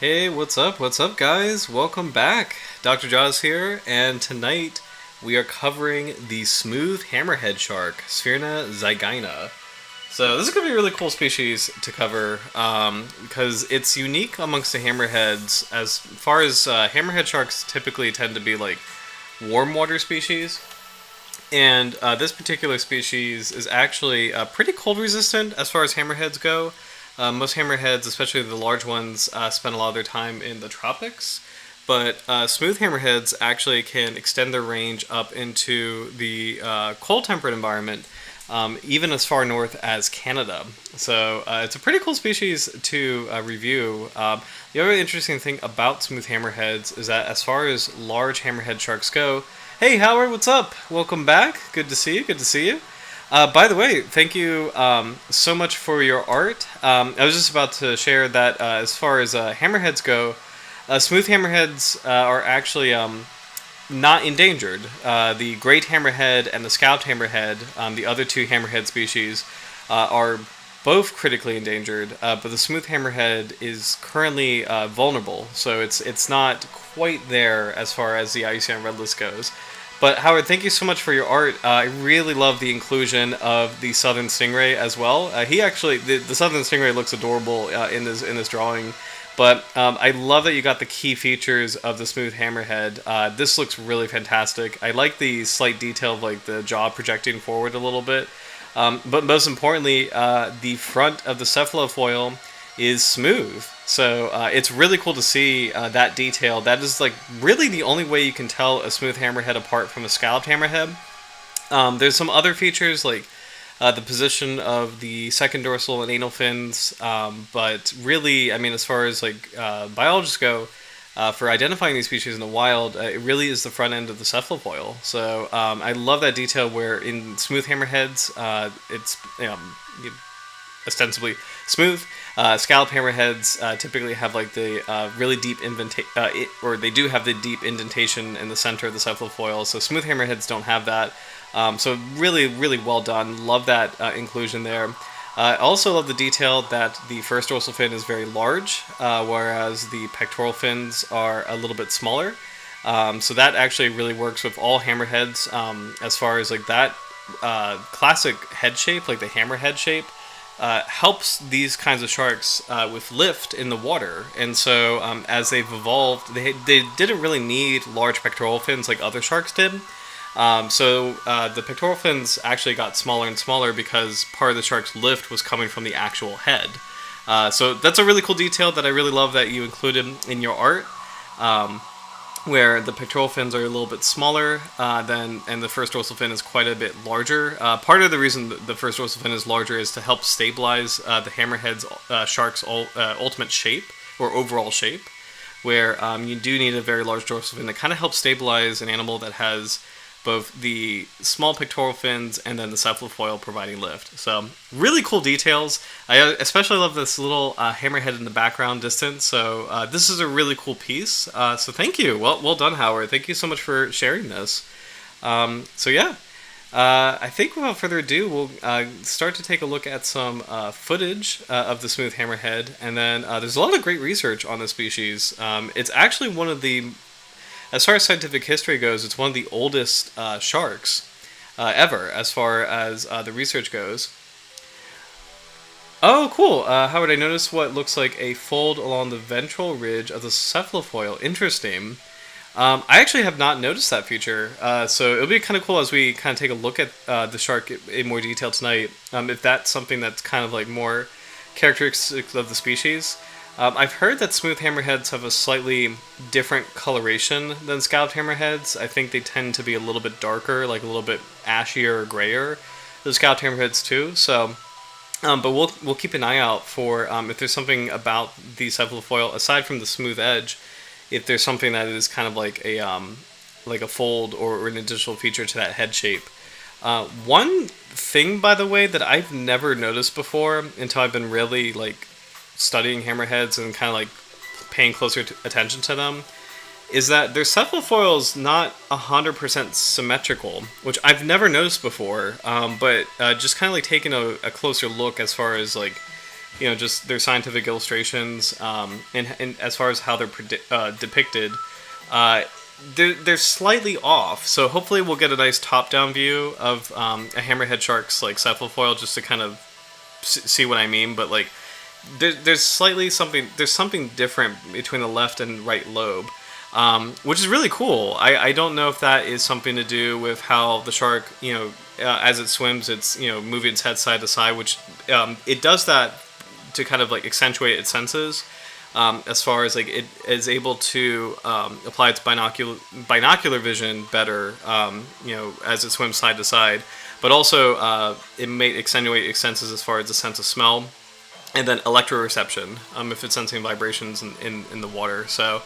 Hey, what's up? What's up, guys? Welcome back. Dr. Jaws here, and tonight we are covering the smooth hammerhead shark, Sphyrna zygaena. So this is going to be a really cool species to cover because it's unique amongst the hammerheads. As far as hammerhead sharks typically tend to be like warm water species, and this particular species is actually pretty cold resistant as far as hammerheads go. Most hammerheads, especially the large ones, spend a lot of their time in the tropics. But smooth hammerheads actually can extend their range up into the cold temperate environment, even as far north as Canada. So it's a pretty cool species to review. The other interesting thing about smooth hammerheads is that as far as large hammerhead sharks go, hey Howard, what's up? Welcome back. Good to see you. Good to see you. By the way, thank you so much for your art. I was just about to share that as far as hammerheads go, smooth hammerheads are actually not endangered. The great hammerhead and the scalped hammerhead, the other two hammerhead species, are both critically endangered, but the smooth hammerhead is currently vulnerable, so it's not quite there as far as the IUCN Red List goes. But Howard, thank you so much for your art. I really love the inclusion of the southern stingray as well. He actually, the southern stingray looks adorable in this drawing. But I love that you got the key features of the smooth hammerhead. This looks really fantastic. I like the slight detail of like the jaw projecting forward a little bit. But most importantly, the front of the cephalofoil is smooth. So it's really cool to see that detail. That is like really the only way you can tell a smooth hammerhead apart from a scalloped hammerhead. There's some other features like the position of the second dorsal and anal fins, but really, I mean, as far as like biologists go, for identifying these species in the wild, it really is the front end of the cephalofoil. So I love that detail where in smooth hammerheads, it's ostensibly smooth. Scallop hammerheads typically have like the really deep or they do have the deep indentation in the center of the cephalofoil. So smooth hammerheads don't have that. So really, really well done. Love that inclusion there. I also love the detail that the first dorsal fin is very large, whereas the pectoral fins are a little bit smaller. So that actually really works with all hammerheads as far as like that classic head shape, like the hammerhead shape. Helps these kinds of sharks with lift in the water, and so as they've evolved, they didn't really need large pectoral fins like other sharks did. So the pectoral fins actually got smaller and smaller because part of the shark's lift was coming from the actual head. So that's a really cool detail that I really love that you included in your art. Where the pectoral fins are a little bit smaller and the first dorsal fin is quite a bit larger. Part of the reason the first dorsal fin is larger is to help stabilize the hammerhead's shark's ultimate shape or overall shape, where you do need a very large dorsal fin to kind of help stabilize an animal that has both the small pectoral fins and then the cephalofoil providing lift. So really cool details. I especially love this little hammerhead in the background distance. So this is a really cool piece. So thank you. Well done, Howard. Thank you so much for sharing this. So yeah, I think without further ado, we'll start to take a look at some footage of the smooth hammerhead. And then there's a lot of great research on this species. It's actually one of the as far as scientific history goes, it's one of the oldest sharks ever, as far as the research goes. Oh, cool. Howard, I noticed what looks like a fold along the ventral ridge of the cephalofoil. Interesting. I actually have not noticed that feature, so it'll be kind of cool as we kind of take a look at the shark in more detail tonight, if that's something that's kind of like more characteristic of the species. I've heard that smooth hammerheads have a slightly different coloration than scalloped hammerheads. I think they tend to be a little bit darker, like a little bit ashier or grayer. The scalloped hammerheads too. So, but we'll keep an eye out for if there's something about the cephalofoil aside from the smooth edge. If there's something that is kind of like a fold or an additional feature to that head shape. One thing, by the way, that I've never noticed before until I've been really like studying hammerheads and kind of like paying closer attention to them is that their cephalofoil is not 100% symmetrical, which I've never noticed before. But just kind of like taking a closer look as far as like just their scientific illustrations, and as far as how they're depicted, uh, they're slightly off. So hopefully we'll get a nice top-down view of a hammerhead shark's like cephalofoil, just to kind of see what I mean. But like, there's something different between the left and right lobe, which is really cool. I don't know if that is something to do with how the shark, as it swims, it's moving its head side to side, which it does that to kind of like accentuate its senses. As far as like it is able to apply its binocular vision better, as it swims side to side, but also it may accentuate its senses as far as the sense of smell, and then electroreception, if it's sensing vibrations in the water, so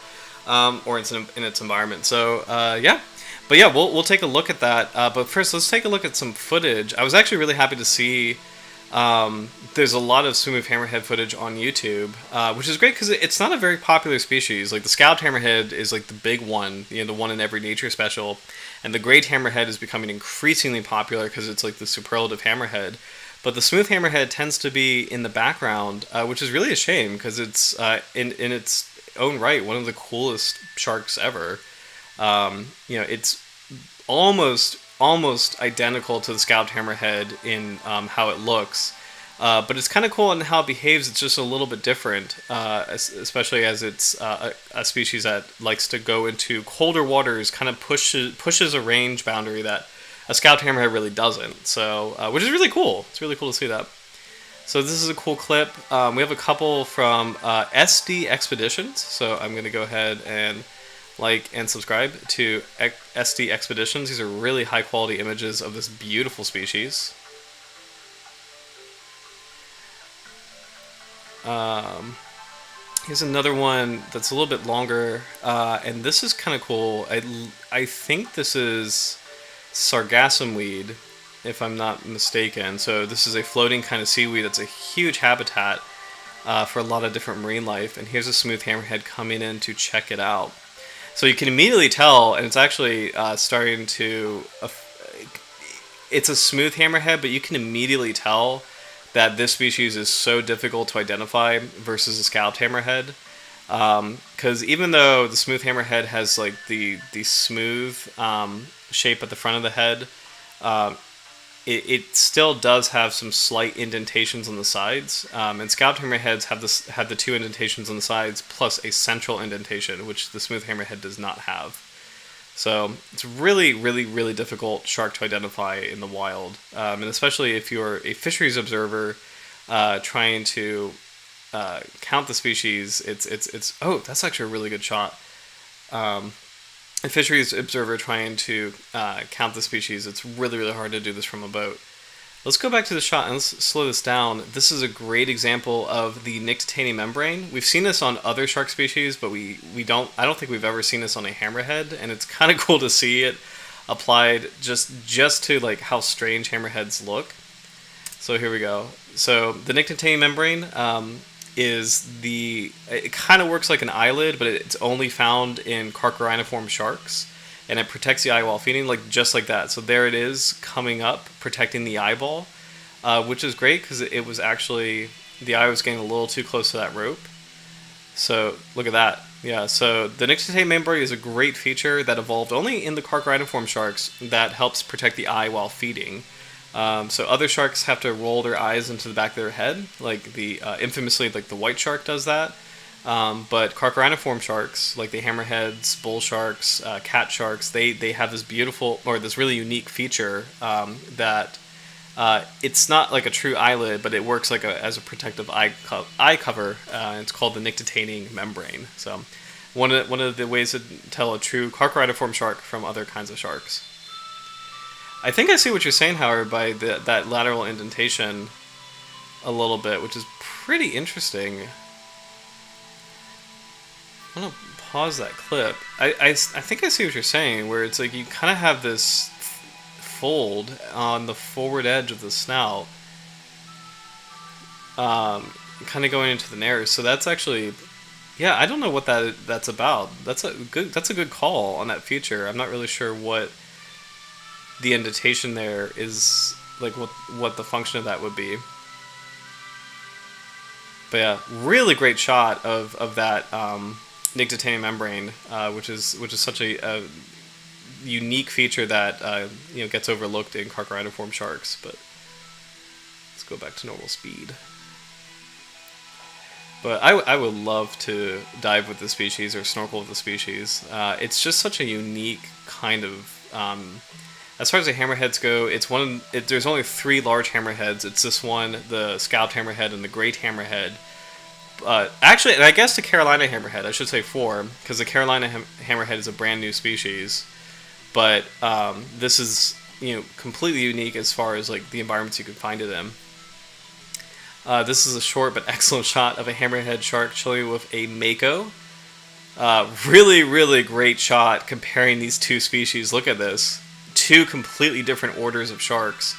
or in its environment. So yeah. But yeah, we'll take a look at that. But first, let's take a look at some footage. I was actually really happy to see there's a lot of smooth hammerhead footage on YouTube, which is great because it's not a very popular species. Like the scalloped hammerhead is like the big one, the one in every nature special, and the great hammerhead is becoming increasingly popular because it's like the superlative hammerhead. But the smooth hammerhead tends to be in the background, which is really a shame because it's in its own right one of the coolest sharks ever. It's almost identical to the scalloped hammerhead in how it looks, but it's kind of cool in how it behaves. It's just a little bit different, especially as it's a species that likes to go into colder waters, kind of pushes a range boundary that a scalloped hammerhead really doesn't. So, which is really cool. It's really cool to see that. So this is a cool clip. We have a couple from SD Expeditions. So I'm going to go ahead and like and subscribe to SD Expeditions. These are really high quality images of this beautiful species. Here's another one that's a little bit longer, and this is kind of cool. I think this is sargassum weed, if I'm not mistaken. So this is a floating kind of seaweed that's a huge habitat for a lot of different marine life. And here's a smooth hammerhead coming in to check it out. So you can immediately tell, and it's actually starting to... it's a smooth hammerhead, but you can immediately tell that this species is so difficult to identify versus a scalloped hammerhead. Because even though the smooth hammerhead has like the smooth shape at the front of the head, it still does have some slight indentations on the sides, and scalloped hammerheads have the two indentations on the sides plus a central indentation, which the smooth hammerhead does not have. So it's really, really, really difficult shark to identify in the wild, and especially if you're a fisheries observer trying to count the species. It's oh, that's actually a really good shot. A fisheries observer trying to count the species, it's really, really hard to do this from a boat. Let's go back to the shot and let's slow this down. This is a great example of the nictitating membrane. We've seen this on other shark species, but I don't think we've ever seen this on a hammerhead, and it's kind of cool to see it applied just to like how strange hammerheads look. So here we go. So the nictitating membrane it kind of works like an eyelid, but it's only found in carchariniform sharks, and it protects the eye while feeding, just like that. So there it is coming up, protecting the eyeball, which is great because it was actually, the eye was getting a little too close to that rope. So look at that. Yeah, so the nictitating membrane is a great feature that evolved only in the carchariniform sharks that helps protect the eye while feeding. So other sharks have to roll their eyes into the back of their head, like infamously like the white shark does that. But carchariniform sharks, like the hammerheads, bull sharks, cat sharks, they have this beautiful, or this really unique feature that it's not like a true eyelid, but it works like as a protective eye cover. It's called the nictitating membrane. So one of the ways to tell a true carchariniform shark from other kinds of sharks. I think I see what you're saying, Howard, by that lateral indentation a little bit, which is pretty interesting. I'm going to pause that clip. I think I see what you're saying, where it's like you kind of have this fold on the forward edge of the snout, kind of going into the nares. So that's actually, yeah, I don't know what that's about. That's a good call on that feature. I'm not really sure what the indentation there is, like what the function of that would be. But yeah, really great shot of that nictitating membrane, which is such a unique feature that gets overlooked in carcharodontiform sharks. But let's go back to normal speed. But I would love to dive with the species or snorkel with the species. It's just such a unique kind of. As far as the hammerheads go, there's only 3 large hammerheads. It's this one, the scalped hammerhead, and the great hammerhead. Actually, and I guess the Carolina hammerhead. I should say 4, because the Carolina hammerhead is a brand new species. But this is completely unique as far as like the environments you can find it in. This is a short but excellent shot of a hammerhead shark chilling with a mako. Really, really great shot comparing these 2 species. Look at this. 2 completely different orders of sharks.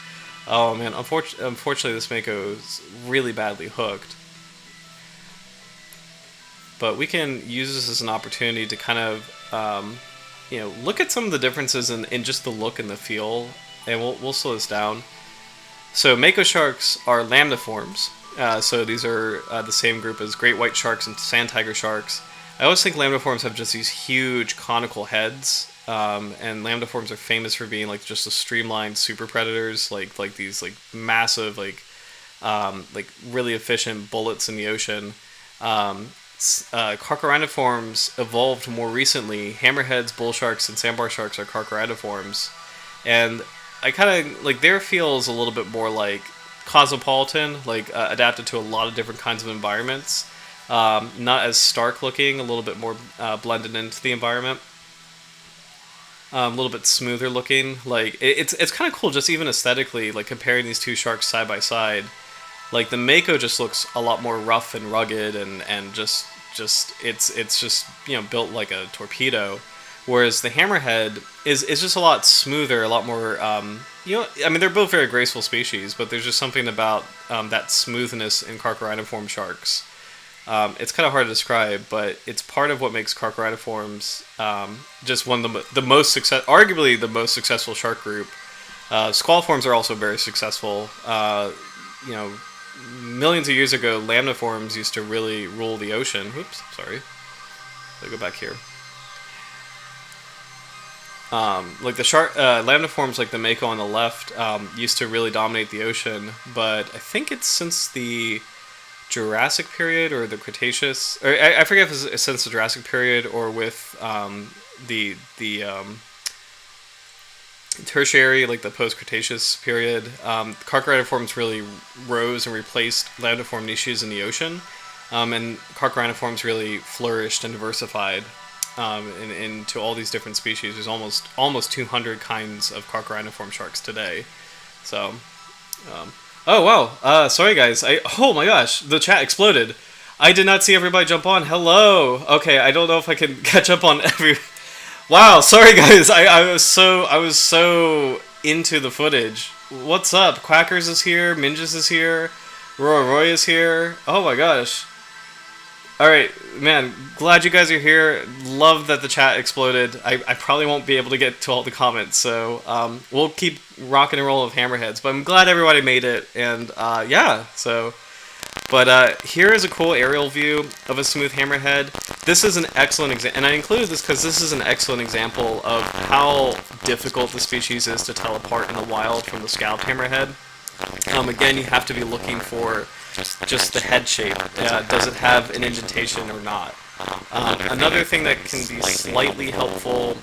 Oh man, unfortunately this mako is really badly hooked. But we can use this as an opportunity to kind of, look at some of the differences in just the look and the feel. And we'll slow this down. So mako sharks are lambdiforms. So these are the same group as great white sharks and sand tiger sharks. I always think lambdiforms have just these huge conical heads, and lambdiforms are famous for being like just the streamlined super predators, like these like massive like really efficient bullets in the ocean. Carcharodontiforms evolved more recently. Hammerheads, bull sharks, and sandbar sharks are carcharodontiforms, and I kind of like their feels a little bit more like cosmopolitan, like adapted to a lot of different kinds of environments. Not as stark looking, a little bit more blended into the environment. A little bit smoother looking. Like it's kind of cool, just even aesthetically, like comparing these 2 sharks side by side. Like the mako just looks a lot more rough and rugged, and just it's just built like a torpedo. Whereas the hammerhead is just a lot smoother, a lot more, they're both very graceful species, but there's just something about that smoothness in carcharodontiform sharks. It's kind of hard to describe, but it's part of what makes carcharodontiforms just one of the most arguably the most successful shark group. Squaliforms are also very successful. Millions of years ago, lamniforms used to really rule the ocean. Whoops, sorry. Let me go back here. Like the shark, lamniforms like the mako on the left used to really dominate the ocean, but I think it's since the Jurassic period or the Cretaceous, or I forget if it's since the Jurassic period or with the Tertiary, like the post-Cretaceous period. Carcharodontiforms really rose and replaced lamniform niches in the ocean, and carcharodontiforms really flourished and diversified. Into all these different species. There's almost 200 kinds of carcharodontiform sharks today. So, oh wow, sorry guys. Oh my gosh, the chat exploded. I did not see everybody jump on. Hello. Okay, I don't know if I can catch up on every. Wow, sorry guys. I was so into the footage. What's up? Quackers is here. Minges is here. Roy is here. Oh my gosh. Alright, man, glad you guys are here. Love that the chat exploded. I probably won't be able to get to all the comments, so we'll keep rocking and rolling with Hammerheads. But I'm glad everybody made it, and yeah, so. But here is a cool aerial view of a smooth hammerhead. This is an excellent example, and I included this because this is an excellent example of how difficult the species is to tell apart in the wild from the scalped hammerhead. Again, you have to be looking for just the head shape. Does it have an indentation or not? Another thing that can be slightly helpful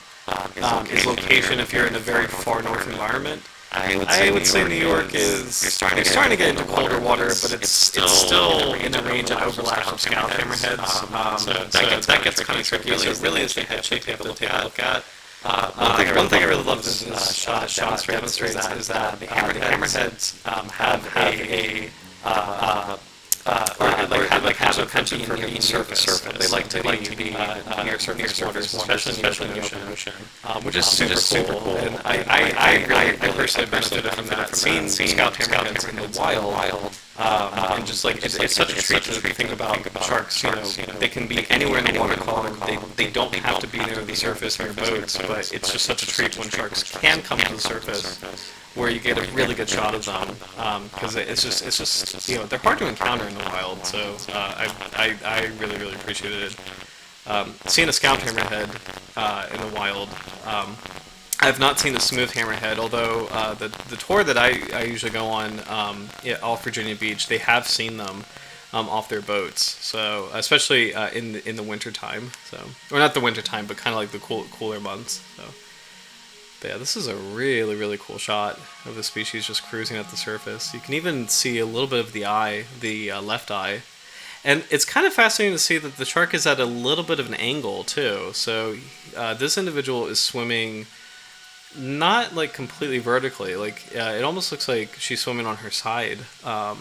is location if you're in a very far north environment. I would say New York is starting to get into colder water, but it's still in the range of overlaps with scalped hammerheads. So that gets kind of tricky. So it really is the head shape you have to take a look at. One thing I really love this shot demonstrates that the hammerheads have a have a penchant for being surface. They like to be near surface waters, especially in the ocean, which is super cool. And I personally benefited from that. Seeing scalped hammerheads in the wild And just like it's such a treat to think about sharks. You know, they can be anywhere in the water column. They don't have to be near the surface near boats, but it's just such a treat when sharks can come to the surface, where you get a really good shot of them. Because it's just you know, they're hard to encounter in the wild. So I really appreciated it. Seeing a scalp hammerhead in the wild. I have not seen the smooth hammerhead, although the tour that I usually go on off Virginia Beach, they have seen them off their boats. So especially in the winter time. So, or not the winter time, but kind of like the cooler months. So, but yeah, this is a really cool shot of the species just cruising at the surface. You can even see a little bit of the eye, the left eye. And it's kind of fascinating to see that the shark is at a little bit of an angle too. So this individual is swimming not like completely vertically. Like it almost looks like she's swimming on her side a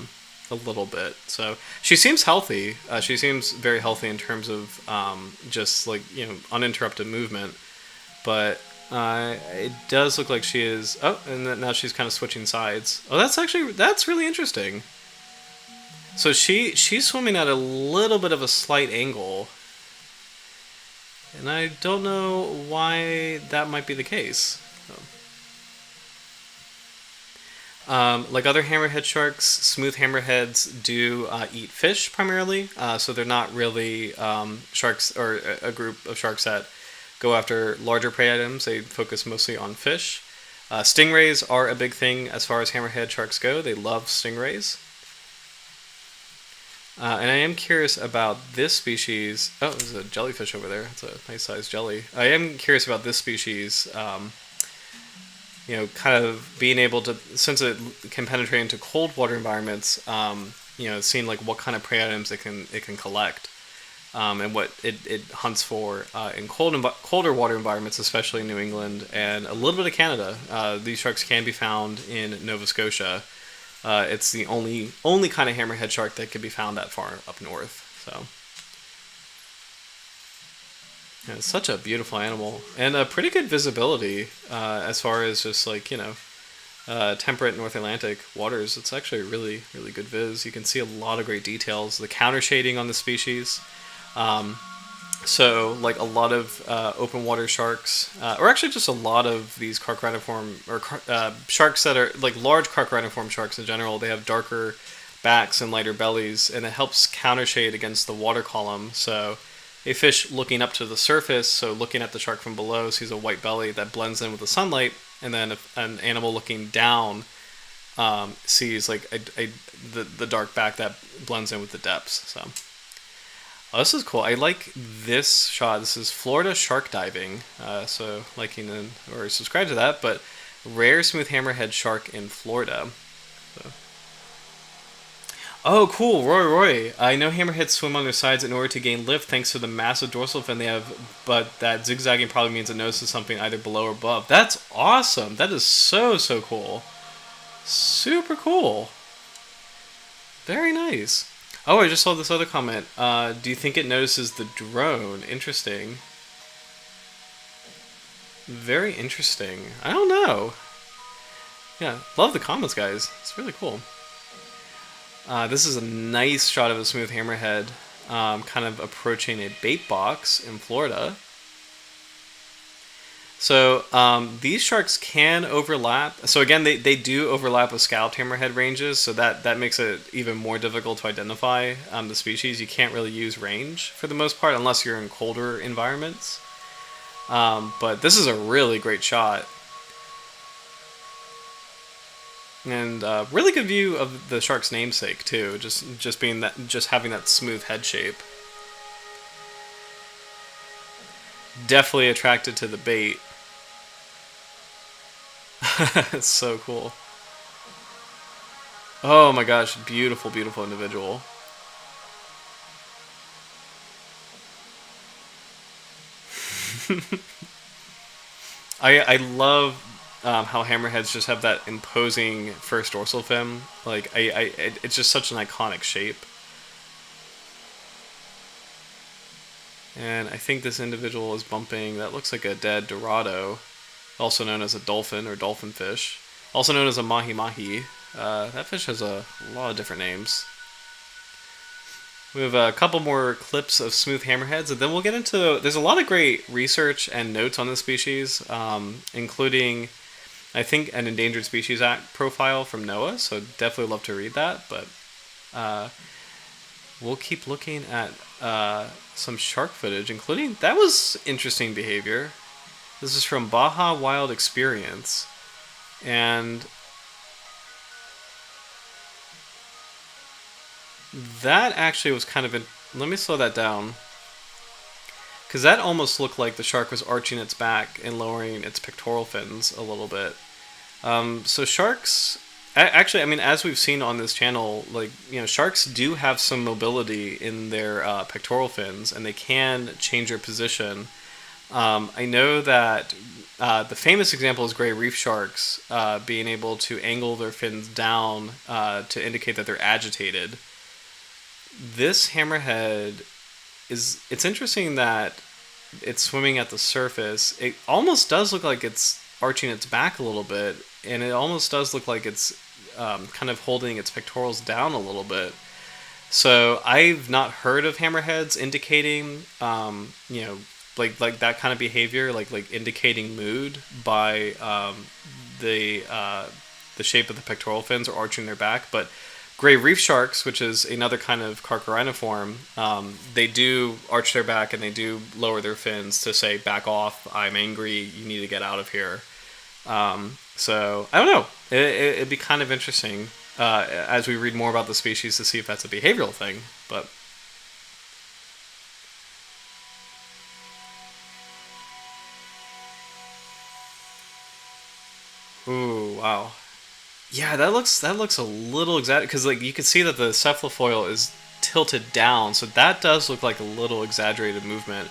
little bit. So she seems healthy. She seems very healthy in terms of just like, you know, uninterrupted movement. But it does look like she is. Oh, and then now she's kind of switching sides. Oh, that's really interesting. So she's swimming at a little bit of a slight angle, and I don't know why that might be the case. Like other hammerhead sharks, smooth hammerheads do eat fish primarily, so they're not really sharks or a group of sharks that go after larger prey items. They focus mostly on fish. Stingrays are a big thing as far as hammerhead sharks go. They love stingrays. And I am curious about this species. Oh, there's a jellyfish over there. It's a nice sized jelly. I am curious about this species. You know, kind of being able to, since it can penetrate into cold water environments, you know, seeing like what kind of prey items it can collect, and what it hunts for in colder water environments, especially in New England and a little bit of Canada. These sharks can be found in Nova Scotia. It's the only kind of hammerhead shark that can be found that far up north. So yeah, it's such a beautiful animal and a pretty good visibility as far as just like, you know, temperate North Atlantic waters. It's actually really good viz. You can see a lot of great details. The counter shading on the species. So, like a lot of open water sharks, or actually just a lot of these carchirhiniform, or sharks that are like large carchirhiniform sharks in general, they have darker backs and lighter bellies, and it helps countershade against the water column. So, a fish looking up to the surface, so looking at the shark from below, sees a white belly that blends in with the sunlight, and then an animal looking down sees like the dark back that blends in with the depths. So. Oh, this is cool. I like this shot. This is Florida shark diving. So liking or subscribe to that. But rare smooth hammerhead shark in Florida. So. Oh, cool. Roy. I know hammerheads swim on their sides in order to gain lift thanks to the massive dorsal fin they have, but that zigzagging probably means it notices something either below or above. That's awesome. That is so cool. Super cool. Very nice. Oh, I just saw this other comment. Do you think it notices the drone? Interesting. Very interesting. I don't know. Yeah, love the comments, guys. It's really cool. This is a nice shot of a smooth hammerhead kind of approaching a bait box in Florida. So these sharks can overlap. So again, they do overlap with scalloped hammerhead ranges, so that makes it even more difficult to identify the species. You can't really use range for the most part unless you're in colder environments. But this is a really great shot. And really good view of the shark's namesake too, just having that smooth head shape. Definitely attracted to the bait. It's so cool. Oh my gosh, beautiful individual. I love how hammerheads just have that imposing first dorsal fin. Like it's just such an iconic shape. And I think this individual is bumping, that looks like a dead dorado, also known as a dolphin or dolphinfish, also known as a mahi-mahi. That fish has a lot of different names. We have a couple more clips of smooth hammerheads, and then we'll get into. There's a lot of great research and notes on this species, including, I think, an Endangered Species Act profile from NOAA. So definitely love to read that. But we'll keep looking at some shark footage, including that was interesting behavior. This is from Baja Wild Experience, and that actually was kind of. Let me slow that down. Because that almost looked like the shark was arching its back and lowering its pectoral fins a little bit. So sharks, actually, I mean, as we've seen on this channel, like, you know, sharks do have some mobility in their pectoral fins, and they can change their position. I know that the famous example is gray reef sharks being able to angle their fins down to indicate that they're agitated. This hammerhead it's interesting that it's swimming at the surface. It almost does look like it's arching its back a little bit, and it almost does look like it's kind of holding its pectorals down a little bit. So I've not heard of hammerheads indicating, you know, like that kind of behavior, like indicating mood by the shape of the pectoral fins or arching their back, but gray reef sharks, which is another kind of carchariniform, they do arch their back and they do lower their fins to say, back off, I'm angry, you need to get out of here. So, I don't know. It'd be kind of interesting as we read more about the species to see if that's a behavioral thing. But ooh, wow. Yeah, that looks a little exaggerated because like you can see that the cephalofoil is tilted down, so that does look like a little exaggerated movement.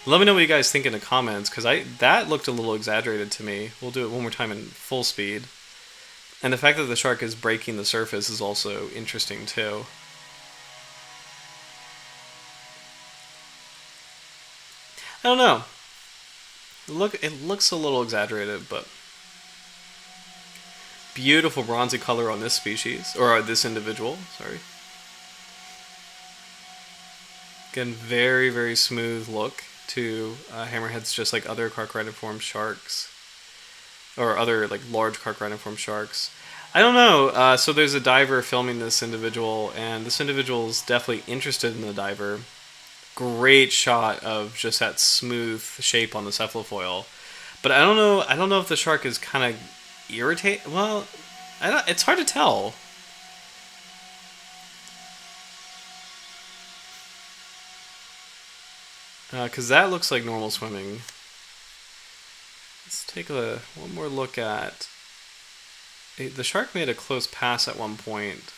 Let me know what you guys think in the comments because that looked a little exaggerated to me. We'll do it one more time in full speed, and the fact that the shark is breaking the surface is also interesting too. I don't know. It looks a little exaggerated, but beautiful bronzy color on this species, or this individual, sorry. Again, very, very smooth look to hammerheads, just like other carchariniform sharks, or other like large carchariniform sharks. I don't know, so there's a diver filming this individual, and this individual is definitely interested in the diver. Great shot of just that smooth shape on the cephalofoil. But I don't know if the shark is kind of irritate. Well, it's hard to tell. Because that looks like normal swimming. Let's take one more look at. The shark made a close pass at one point.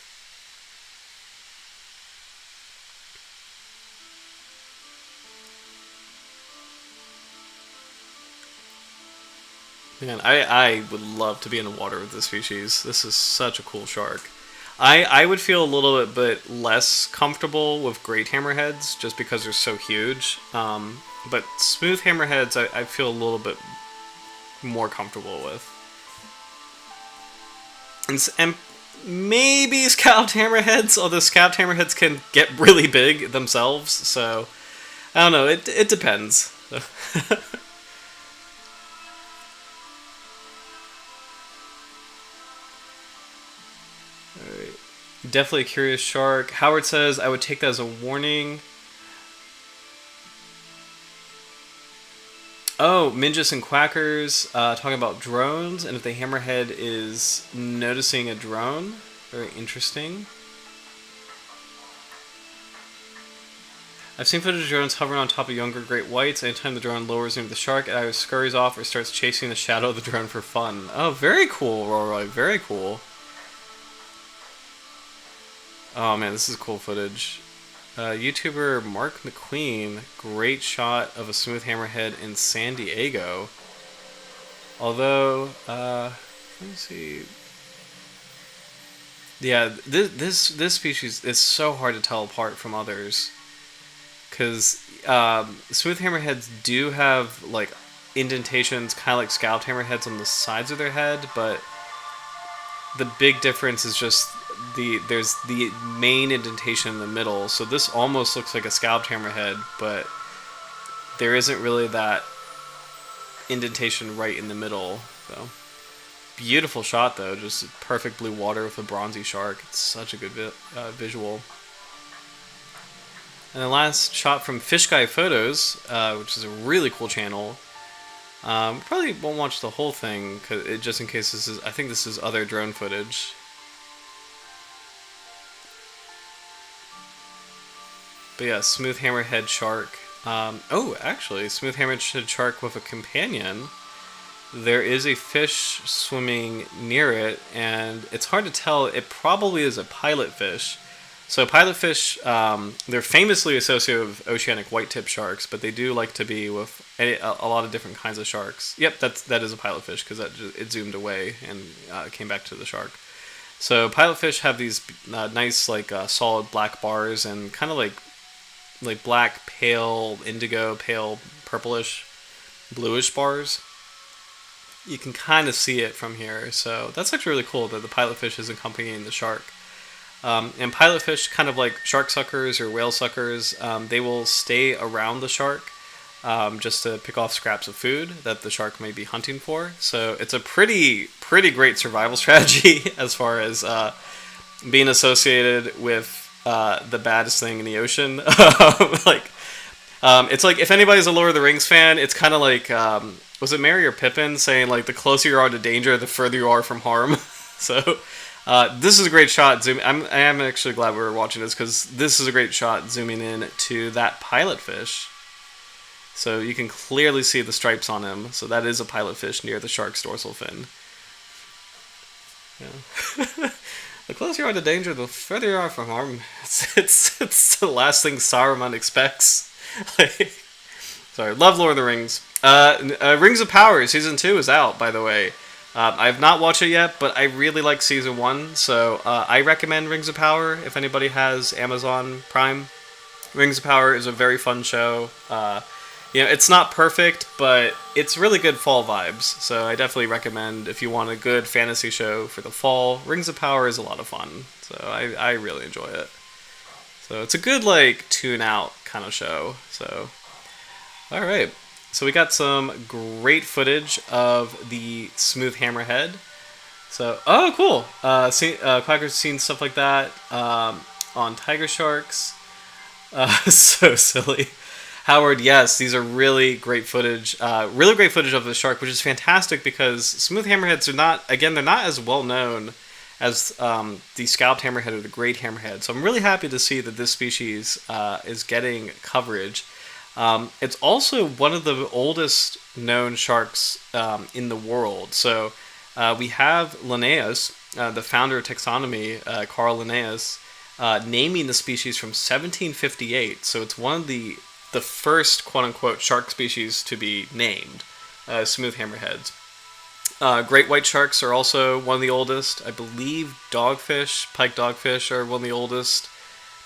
Man, I would love to be in the water with this species. This is such a cool shark. I would feel a little bit less comfortable with great hammerheads just because they're so huge. But smooth hammerheads I feel a little bit more comfortable with. And maybe scalped hammerheads, although scalped hammerheads can get really big themselves. So, I don't know. It depends. Alright. Definitely a curious shark. Howard says, I would take that as a warning. Oh, Mingus and Quackers talking about drones, and if the hammerhead is noticing a drone. Very interesting. I've seen footage of drones hovering on top of younger great whites. Anytime the drone lowers into the shark, it either scurries off or starts chasing the shadow of the drone for fun. Oh, very cool, Roy. Very cool. Oh man, this is cool footage. YouTuber Mark McQueen, great shot of a smooth hammerhead in San Diego. Although, let me see. Yeah, this species is so hard to tell apart from others, because smooth hammerheads do have like indentations, kind of like scalloped hammerheads on the sides of their head, but the big difference is just there's the main indentation in the middle. So this almost looks like a scalped hammerhead, but there isn't really that indentation right in the middle. So beautiful shot though, just perfect blue water with a bronzy shark. It's such a good visual. And the last shot from Fish Guy Photos, which is a really cool channel. Probably won't watch the whole thing, just in case this is. I think this is other drone footage. But yeah, Smooth Hammerhead shark. Oh, actually, Smooth Hammerhead shark with a companion. There is a fish swimming near it, and it's hard to tell. It probably is a pilotfish. So pilotfish, they're famously associated with oceanic white-tip sharks, but they do like to be with a lot of different kinds of sharks. Yep, that is a pilotfish because it zoomed away and came back to the shark. So pilotfish have these nice solid black bars and kind of like black, pale indigo, pale purplish, bluish bars. You can kind of see it from here, so that's actually really cool that the pilotfish is accompanying the shark. And pilotfish, kind of like shark suckers or whale suckers, they will stay around the shark just to pick off scraps of food that the shark may be hunting for. So it's a pretty great survival strategy as far as being associated with the baddest thing in the ocean. It's like if anybody's a Lord of the Rings fan, it's kind of like was it Merry or Pippin saying like the closer you are to danger, the further you are from harm. So. This is a great shot. I am actually glad we were watching this because this is a great shot zooming in to that pilotfish. So you can clearly see the stripes on him. So that is a pilotfish near the shark's dorsal fin. Yeah. The closer you are to danger, the further you are from harm. It's the last thing Saruman expects. Sorry, love Lord of the Rings. Rings of Power Season 2 is out, by the way. I have not watched it yet, but I really like Season 1, so I recommend Rings of Power if anybody has Amazon Prime. Rings of Power is a very fun show. It's not perfect, but it's really good fall vibes, so I definitely recommend if you want a good fantasy show for the fall. Rings of Power is a lot of fun, so I really enjoy it. So it's a good, tune-out kind of show, so... Alright. So we got some great footage of the Smooth Hammerhead. So, oh, cool. Quacker's seen stuff like that on tiger sharks. So silly. Howard, yes, these are really great footage. Really great footage of the shark, which is fantastic because Smooth Hammerheads are not, again, they're not as well known as the scalped hammerhead or the great hammerhead. So I'm really happy to see that this species is getting coverage. It's also one of the oldest known sharks in the world. So we have Linnaeus, the founder of taxonomy, Carl Linnaeus, naming the species from 1758. So it's one of the first quote-unquote shark species to be named, smooth hammerheads. Great white sharks are also one of the oldest. I believe dogfish, pike dogfish are one of the oldest.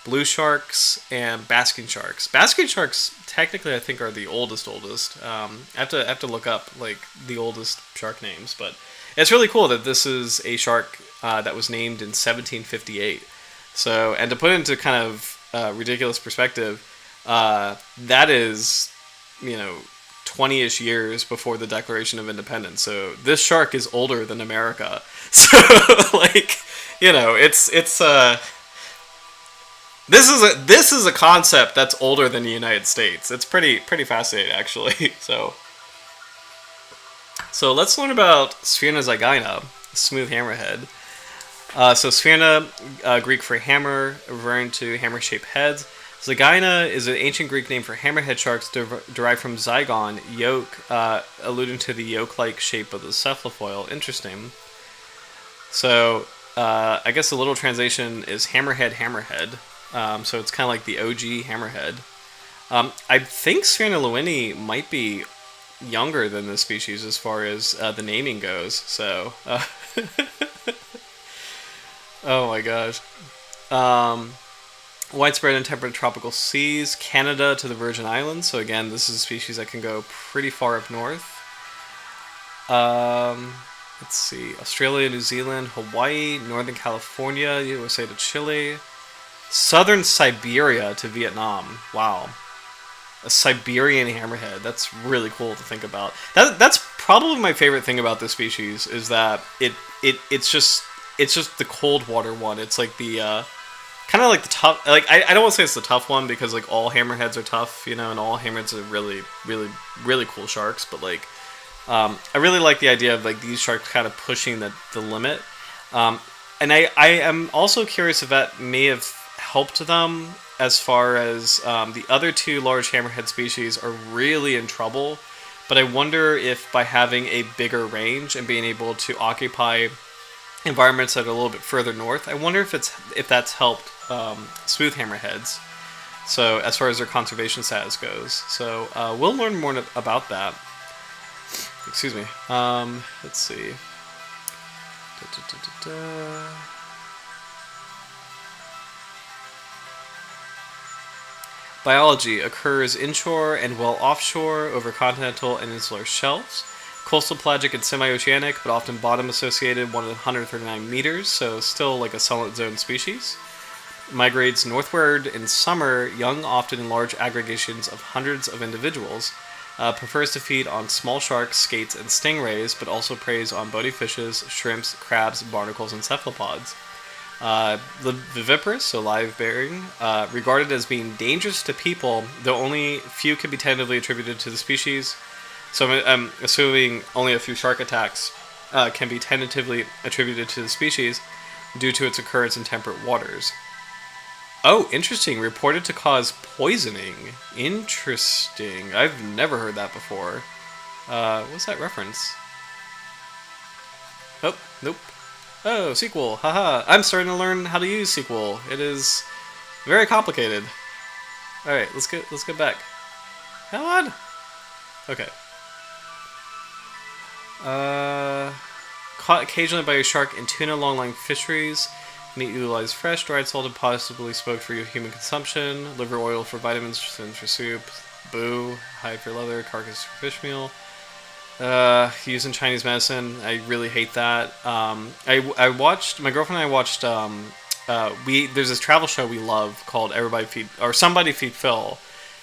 Blue sharks and basking sharks. Basking sharks, technically, I think, are the oldest. I have to look up the oldest shark names, but it's really cool that this is a shark that was named in 1758. So, and to put it into kind of ridiculous perspective, that is, 20-ish years before the Declaration of Independence. So this shark is older than America. So, it's This is a concept that's older than the United States. It's pretty fascinating, actually. So let's learn about Sphyrna zygaena, smooth hammerhead. So Sphyrna, Greek for hammer, referring to hammer-shaped heads. Zygaena is an ancient Greek name for hammerhead sharks derived from zygon, yolk, alluding to the yolk-like shape of the cephalofoil. Interesting. So I guess the little translation is hammerhead. So it's kind of like the OG hammerhead. I think Sphyrna lewinii might be younger than this species as far as the naming goes. So, oh my gosh. Widespread in temperate tropical seas, Canada to the Virgin Islands. So again, this is a species that can go pretty far up north. Let's see. Australia, New Zealand, Hawaii, Northern California, USA to Chile, Southern Siberia to Vietnam. Wow. A Siberian hammerhead. That's really cool to think about. That's probably my favorite thing about this species is that it's just the cold water one. It's like the kind of like the tough. Like I don't want to say it's the tough one because like all hammerheads are tough, and all hammerheads are really really really cool sharks. But like I really like the idea of like these sharks kind of pushing the limit. And I am also curious if that may have helped them as far as the other two large hammerhead species are really in trouble. But I wonder if by having a bigger range and being able to occupy environments that are a little bit further north, I wonder if that's helped smooth hammerheads. So as far as their conservation status goes, so we'll learn more about that. Excuse me. Let's see. Biology occurs inshore and well offshore over continental and insular shelves. Coastal, pelagic, and semi-oceanic, but often bottom associated, 139 meters, so still like a solid zone species. Migrates northward in summer, young often in large aggregations of hundreds of individuals. Prefers to feed on small sharks, skates, and stingrays, but also preys on bony fishes, shrimps, crabs, barnacles, and cephalopods. Viviparous, so live-bearing, regarded as being dangerous to people, though only few can be tentatively attributed to the species. So I'm assuming only a few shark attacks can be tentatively attributed to the species due to its occurrence in temperate waters. Oh, interesting. Reported to cause poisoning. Interesting. I've never heard that before. What's that reference? Oh, nope. Oh, SQL. Haha. I'm starting to learn how to use SQL. It is very complicated. Alright, let's get back. Come on! Okay. Caught occasionally by a shark in tuna longline fisheries. Meat utilized fresh, dried, salted, possibly smoked for human consumption. Liver oil for vitamins, fins for soup. Boo. Hide for leather. Carcass for fish meal. Used in Chinese medicine. I really hate that. I watched, my girlfriend and I watched, there's this travel show we love called Somebody Feed Phil.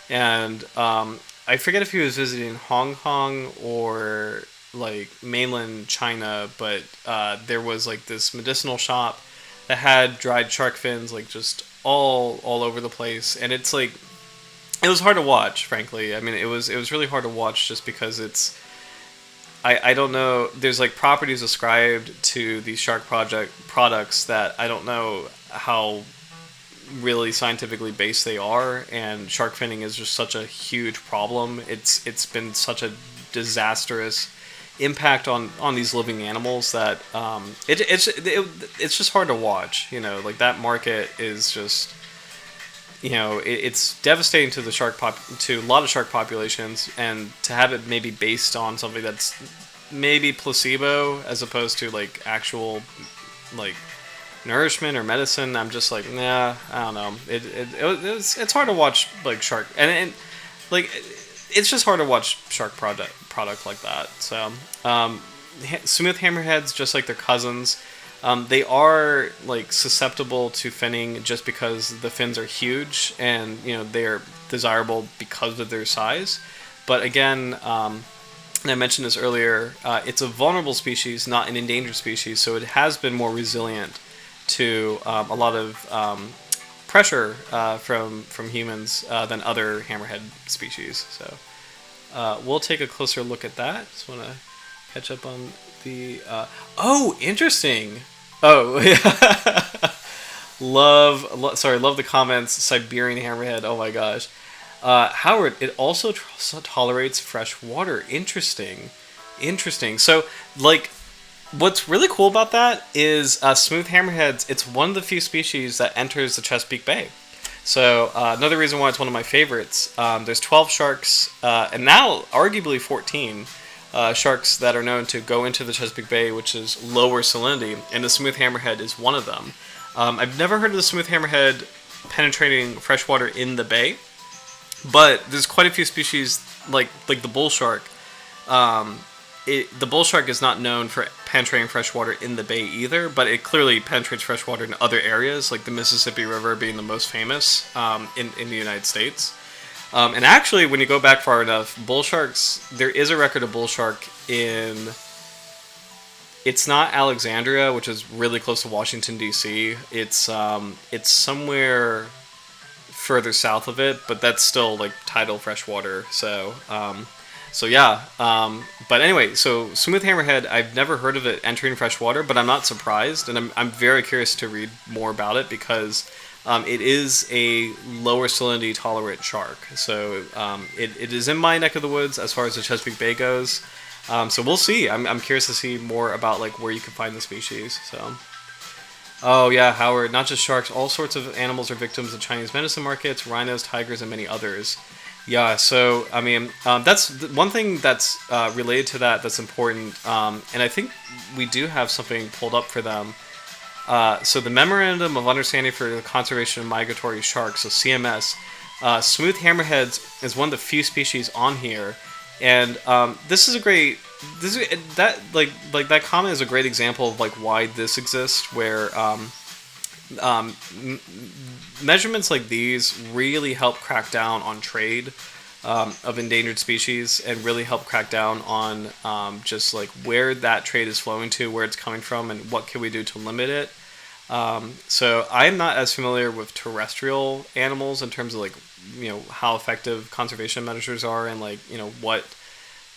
And, I forget if he was visiting Hong Kong or like mainland China, but, there was like this medicinal shop that had dried shark fins, like just all over the place. And it's like, it was hard to watch, frankly. I mean, it was really hard to watch just because it's, I don't know, there's like properties ascribed to these shark products that I don't know how really scientifically based they are, and shark finning is just such a huge problem. It's been such a disastrous impact on these living animals that it's just hard to watch. Like that market is just, it's devastating to the to a lot of shark populations, and to have it maybe based on something that's maybe placebo as opposed to like actual like nourishment or medicine, I'm just like, nah, I don't know. It's hard to watch like shark and like it's just hard to watch shark product like that. So smooth hammerheads, just like their cousins. They are like susceptible to finning just because the fins are huge, and they are desirable because of their size. But again, and I mentioned this earlier, it's a vulnerable species, not an endangered species, so it has been more resilient to a lot of pressure from humans than other hammerhead species. So we'll take a closer look at that. Just want to catch up on the... oh, interesting! Oh, yeah. love the comments. Siberian hammerhead. Oh my gosh. Howard, it also tolerates fresh water. Interesting. So, like, what's really cool about that is smooth hammerheads. It's one of the few species that enters the Chesapeake Bay. So, another reason why it's one of my favorites. There's 12 sharks, and now arguably 14. Sharks that are known to go into the Chesapeake Bay, which is lower salinity, and the smooth hammerhead is one of them. I've never heard of the smooth hammerhead penetrating freshwater in the bay, but there's quite a few species like the bull shark the bull shark is not known for penetrating freshwater in the bay either, but it clearly penetrates freshwater in other areas, like the Mississippi River being the most famous in the United States. And actually, when you go back far enough, bull sharks, there is a record of bull shark in... It's not Alexandria, which is really close to Washington, D.C. It's somewhere further south of it, but that's still like tidal freshwater. So yeah. But anyway, so Smooth Hammerhead, I've never heard of it entering freshwater, but I'm not surprised, and I'm very curious to read more about it because it is a lower salinity tolerant shark. So it is in my neck of the woods as far as the Chesapeake Bay goes. So we'll see. I'm curious to see more about like where you can find the species. So, oh yeah, Howard. Not just sharks. All sorts of animals are victims of Chinese medicine markets, rhinos, tigers, and many others. Yeah. So I mean, that's one thing that's related to that. That's important. And I think we do have something pulled up for them. So the Memorandum of Understanding for the Conservation of Migratory Sharks, so CMS, Smooth Hammerheads is one of the few species on here. And this is a great. That comment is a great example of like why this exists, where measurements like these really help crack down on trade of endangered species, and really help crack down on just like where that trade is flowing to, where it's coming from, and what can we do to limit it. So I'm not as familiar with terrestrial animals in terms of like, you know, how effective conservation measures are, and like, you know, what,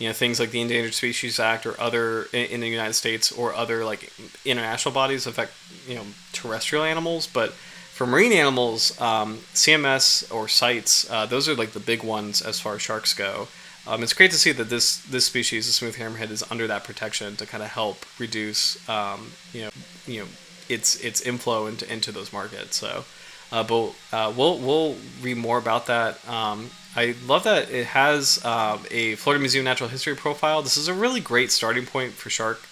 you know, things like the Endangered Species Act or other in the United States or other like international bodies affect, you know, terrestrial animals. But for marine animals, CMS or CITES, those are like the big ones as far as sharks go. It's great to see that this species, the smooth hammerhead, is under that protection to kind of help reduce, you know, its inflow into those markets. So, but we'll read more about that. I love that it has a Florida Museum of Natural History profile. This is a really great starting point for shark,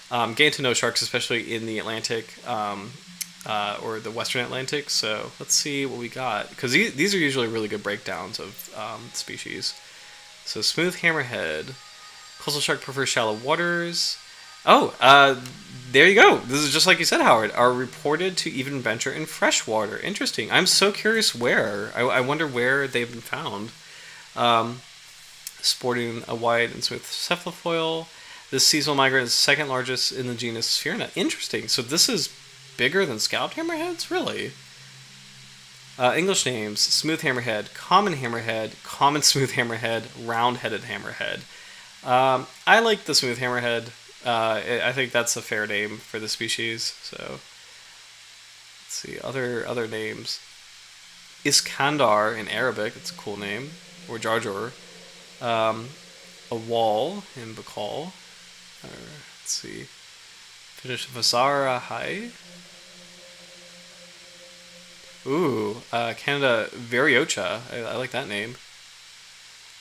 getting to know sharks, especially in the Atlantic or the Western Atlantic. So let's see what we got, because these are usually really good breakdowns of species. So smooth hammerhead, coastal shark prefers shallow waters. Oh, there you go. This is just like you said, Howard. Are reported to even venture in freshwater. Interesting. I'm so curious where. I wonder where they've been found. Sporting a wide and smooth cephalofoil. This seasonal migrant is second largest in the genus Sphyrna. Interesting. So this is bigger than scalped hammerheads? Really? English names: smooth hammerhead, common smooth hammerhead, round-headed hammerhead. I like the smooth hammerhead. I think that's a fair name for the species. So let's see other names. Iskandar in Arabic, it's a cool name, or Jarjor. A wall in Bakal. Let's see. Finish Vasara Hai. Ooh, Canada Variocha. I like that name.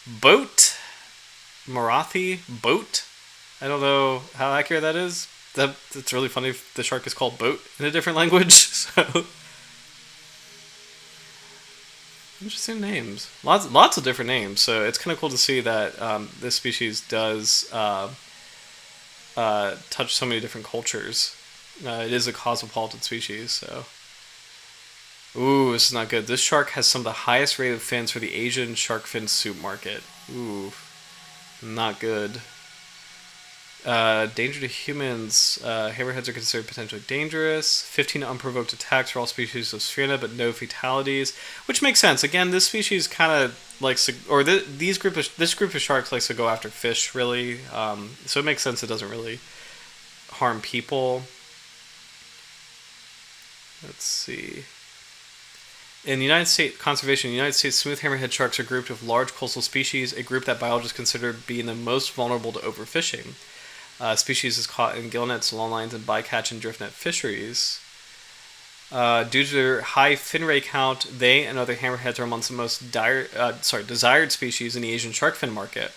Boat. Marathi boat. I don't know how accurate that is. It's really funny if the shark is called boat in a different language. So interesting names. Lots of different names. So it's kind of cool to see that this species does touch so many different cultures. It is a cosmopolitan species. So, ooh, this is not good. This shark has some of the highest rated fins for the Asian shark fin soup market. Ooh, not good. Danger to humans. Hammerheads are considered potentially dangerous. 15 unprovoked attacks for all species of Sphyrna, but no fatalities, which makes sense. Again, this species kind of likes to, or this group of sharks likes to go after fish, really. So it makes sense it doesn't really harm people. Let's see. In the United States, conservation in the United States, smooth hammerhead sharks are grouped with large coastal species, a group that biologists consider being the most vulnerable to overfishing. Species is caught in gillnets, longlines, and bycatch and driftnet fisheries. Due to their high fin ray count, they and other hammerheads are amongst the most desired species in the Asian shark fin market.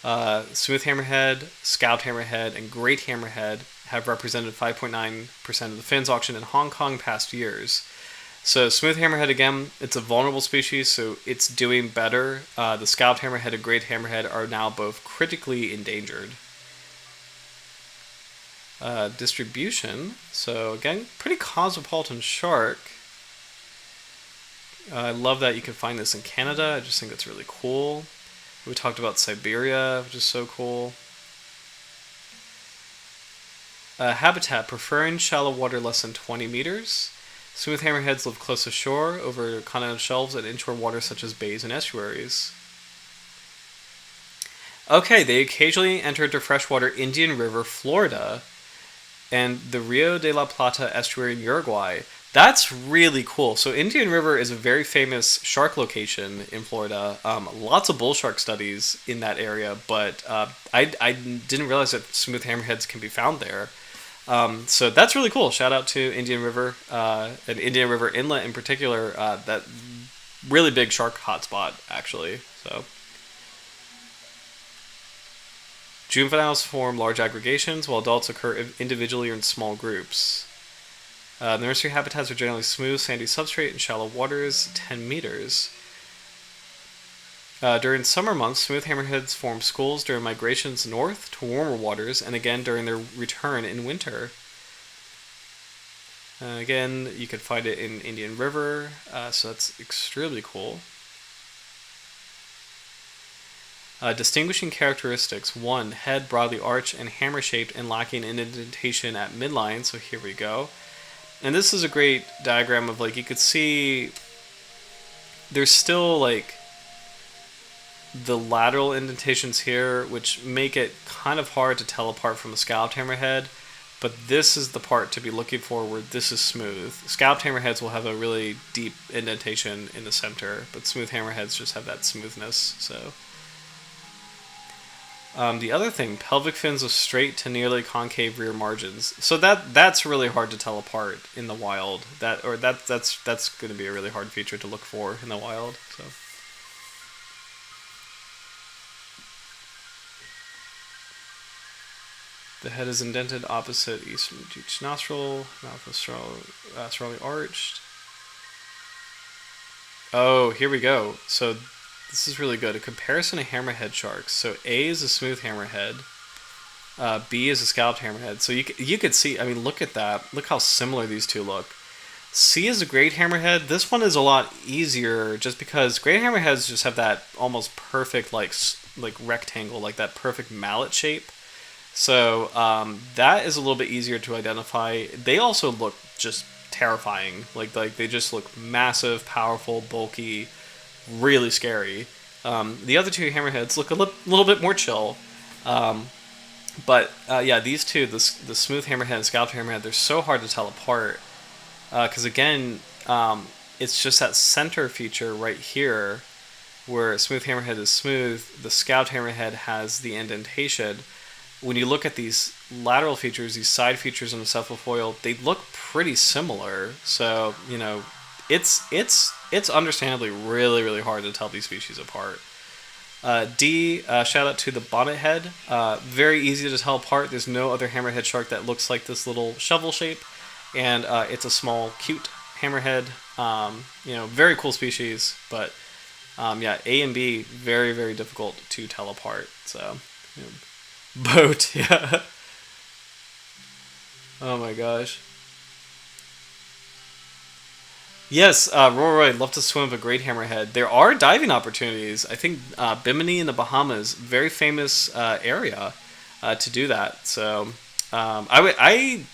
Smooth hammerhead, scalped hammerhead, and great hammerhead have represented 5.9% of the fins auctioned in Hong Kong past years. So smooth hammerhead, again, it's a vulnerable species, so it's doing better. The scalped hammerhead and great hammerhead are now both critically endangered. Distribution. So again, pretty cosmopolitan shark. I love that you can find this in Canada. I just think that's really cool. We talked about Siberia, which is so cool. Habitat, preferring shallow water less than 20 meters. Smooth hammerheads live close to shore, over continental shelves, and inshore waters such as bays and estuaries. Okay, they occasionally enter into freshwater Indian River, Florida, and the Rio de la Plata estuary in Uruguay. That's really cool. So Indian River is a very famous shark location in Florida. Lots of bull shark studies in that area, but I didn't realize that smooth hammerheads can be found there. So that's really cool. Shout out to Indian River and Indian River Inlet in particular. That really big shark hotspot, actually. So juveniles form large aggregations, while adults occur individually or in small groups. The nursery habitats are generally smooth, sandy substrate in shallow waters, 10 meters. During summer months, smooth hammerheads form schools during migrations north to warmer waters, and again during their return in winter. Again, you could find it in Indian River, so that's extremely cool. Distinguishing characteristics: 1. Head broadly arched and hammer-shaped and lacking an indentation at midline, so here we go. And this is a great diagram of, like, you could see there's still, like, the lateral indentations here, which make it kind of hard to tell apart from a scalloped hammerhead, but this is the part to be looking for where this is smooth. Scalloped hammerheads will have a really deep indentation in the center, but smooth hammerheads just have that smoothness. So the other thing, pelvic fins with straight to nearly concave rear margins. So that's really hard to tell apart in the wild. That's going to be a really hard feature to look for in the wild. So. The head is indented opposite each nostril. Mouth is strongly arched. Oh, here we go. So this is really good. A comparison of hammerhead sharks. So A is a smooth hammerhead. B is a scalloped hammerhead. So you could see, I mean, look at that. Look how similar these two look. C is a great hammerhead. This one is a lot easier just because great hammerheads just have that almost perfect like rectangle, like that perfect mallet shape. So that is a little bit easier to identify. They also look just terrifying. Like they just look massive, powerful, bulky, really scary. The other two hammerheads look a little bit more chill. But yeah, these two, the smooth hammerhead and scalloped hammerhead, they're so hard to tell apart. Because again, it's just that center feature right here where smooth hammerhead is smooth. The scalloped hammerhead has the indentation. When you look at these lateral features, these side features in the cephalofoil, they look pretty similar. So, you know, it's understandably really, really hard to tell these species apart. D, shout out to the bonnethead. Very easy to tell apart. There's no other hammerhead shark that looks like this little shovel shape. And it's a small, cute hammerhead. You know, very cool species. But, yeah, A and B, very, very difficult to tell apart. So, you know. Boat, yeah. Oh my gosh. Yes, Roy, love to swim with a great hammerhead. There are diving opportunities. I think Bimini in the Bahamas, very famous area to do that. So I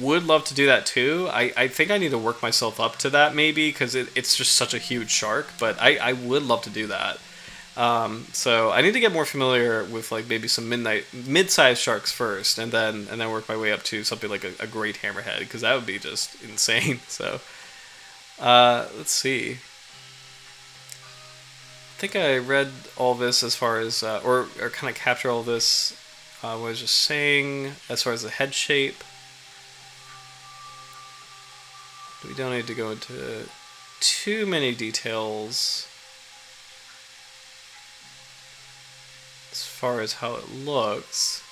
would love to do that too. I think I need to work myself up to that maybe because it's just such a huge shark. But I would love to do that. So I need to get more familiar with like maybe some mid-sized sharks first, and then work my way up to something like a great hammerhead because that would be just insane. So let's see. I think I read all this as far as or kind of capture all this. What I was just saying as far as the head shape. We don't need to go into too many details. As far as how it looks.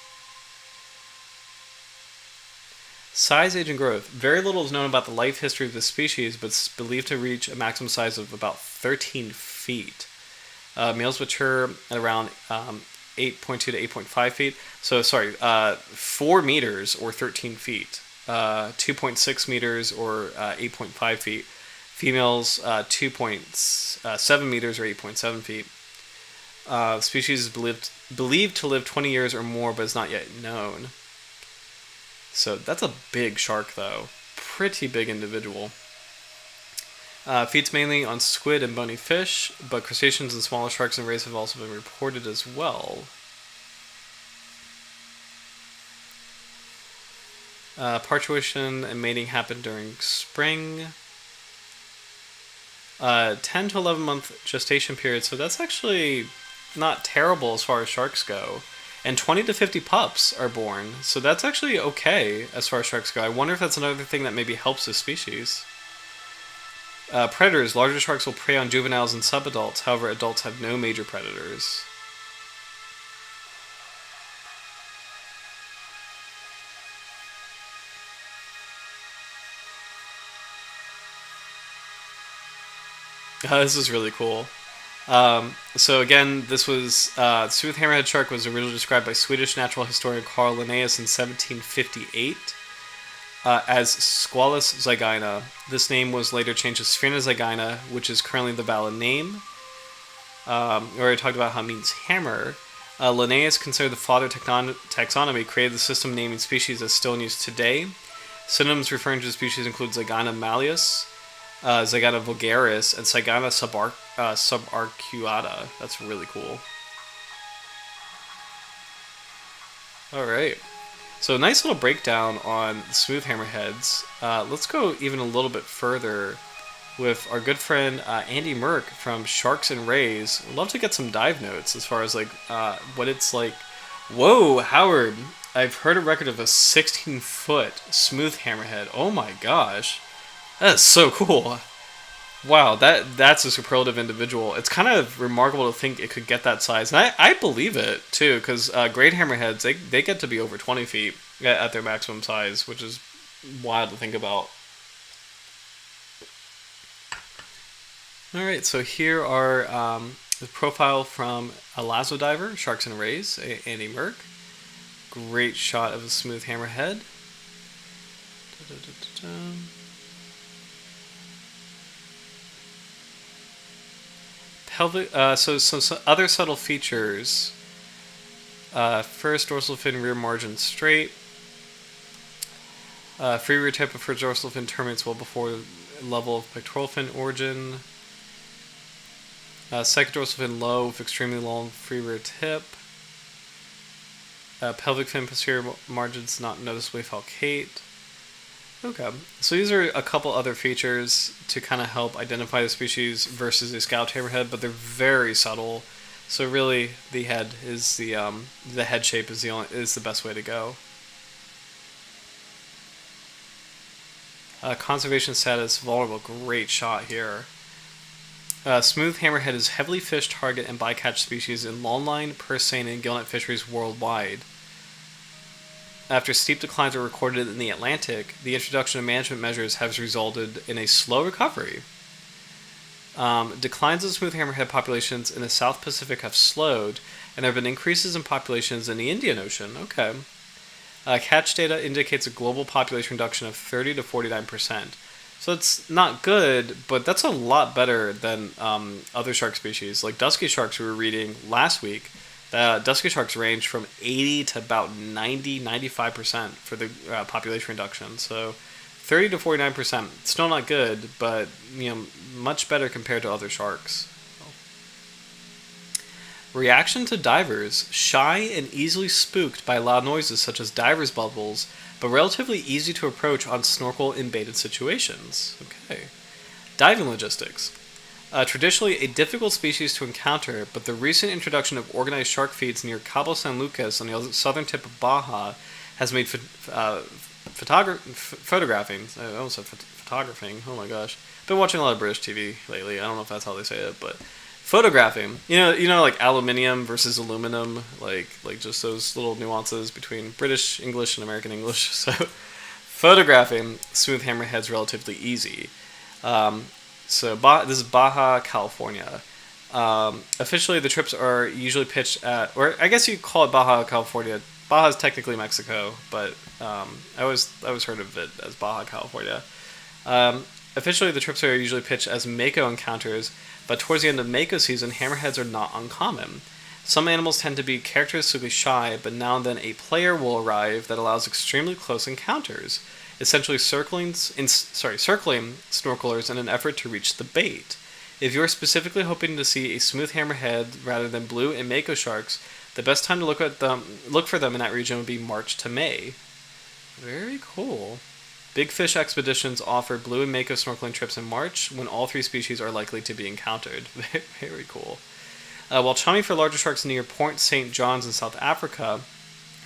Size, age, and growth. Very little is known about the life history of this species, but it's believed to reach a maximum size of about 13 feet. Males mature at around 8.2 to 8.5 feet. So, sorry, 4 meters or 13 feet. 2.6 meters or 8.5 feet. Females, 2.7 meters or 8.7 feet. The species is believed to live 20 years or more, but is not yet known. So that's a big shark, though. Pretty big individual. Feeds mainly on squid and bony fish, but crustaceans and smaller sharks and rays have also been reported as well. Parturition and mating happen during spring. 10 to 11 month gestation period, so that's actually not terrible as far as sharks go. And 20 to 50 pups are born, so that's actually okay as far as sharks go. I wonder if that's another thing that maybe helps this species. Predators. Larger sharks will prey on juveniles and subadults, however adults have no major predators. This is really cool. So again, this was Smooth Hammerhead shark was originally described by Swedish natural historian Carl Linnaeus in 1758 as Squalus zygaena. This name was later changed to Sphyrna zygaena, which is currently the valid name. We already talked about how it means hammer. Linnaeus considered the father taxonomy, created the system naming species as still in use today. Synonyms referring to the species include Zygaena malleus, Zygaena vulgaris, and Zygaena subarcuata. That's really cool. Alright. So nice little breakdown on the smooth hammerheads. Let's go even a little bit further with our good friend Andy Merck from Sharks and Rays. I'd love to get some dive notes as far as like what it's like. Whoa, Howard! I've heard a record of a 16-foot smooth hammerhead. Oh my gosh. That is so cool. Wow, that's a superlative individual. It's kind of remarkable to think it could get that size. And I believe it, too, because great hammerheads, they get to be over 20 feet at their maximum size, which is wild to think about. Alright, so here are the profile from a lasso diver, Sharks and Rays, Andy Merck. Great shot of a smooth hammerhead. Pelvic, so some other subtle features. First, dorsal fin rear margin straight. Free rear tip of first dorsal fin terminates well before level of pectoral fin origin. Second dorsal fin low with extremely long free rear tip. Pelvic fin posterior margins not noticeably falcate. Okay, so these are a couple other features to kind of help identify the species versus a scalloped hammerhead, but they're very subtle. So really, the head is the head shape is the best way to go. Conservation status vulnerable. Great shot here. Smooth hammerhead is heavily fished target and bycatch species in longline, purse seine, and gillnet fisheries worldwide. After steep declines were recorded in the Atlantic, the introduction of management measures has resulted in a slow recovery. Declines of smooth hammerhead populations in the South Pacific have slowed, and there have been increases in populations in the Indian Ocean. Okay. Catch data indicates a global population reduction of 30 to 49%. So it's not good, but that's a lot better than other shark species. Like dusky sharks we were reading last week. Dusky sharks range from 80 to about 90-95% for the population reduction. So 30 to 49%, still not good, but much better compared to other sharks. Reaction to divers: shy and easily spooked by loud noises such as divers' bubbles, but relatively easy to approach on snorkel in baited situations. Okay. Diving logistics. Traditionally a difficult species to encounter, but the recent introduction of organized shark feeds near Cabo San Lucas on the southern tip of Baja has made photographing. I almost said photographing. Oh my gosh! Been watching a lot of British TV lately. I don't know if that's how they say it, but photographing. Like aluminium versus aluminum, like just those little nuances between British English and American English. So, photographing smooth hammerheads relatively easy. So this is Baja, California. Officially, the trips are usually pitched at, or I guess you call it Baja California. Baja is technically Mexico, but I always heard of it as Baja California. Um, Officially, the trips are usually pitched as Mako encounters, but towards the end of Mako season, hammerheads are not uncommon. Some animals tend to be characteristically shy, but now and then a player will arrive that allows extremely close encounters, essentially circling snorkelers in an effort to reach the bait. If you're specifically hoping to see a smooth hammerhead rather than blue and mako sharks, the best time to look for them in that region would be March to May. Very cool. Big fish expeditions offer blue and mako snorkeling trips in March, when all three species are likely to be encountered. Very cool. While chummy for larger sharks near Point St. John's in South Africa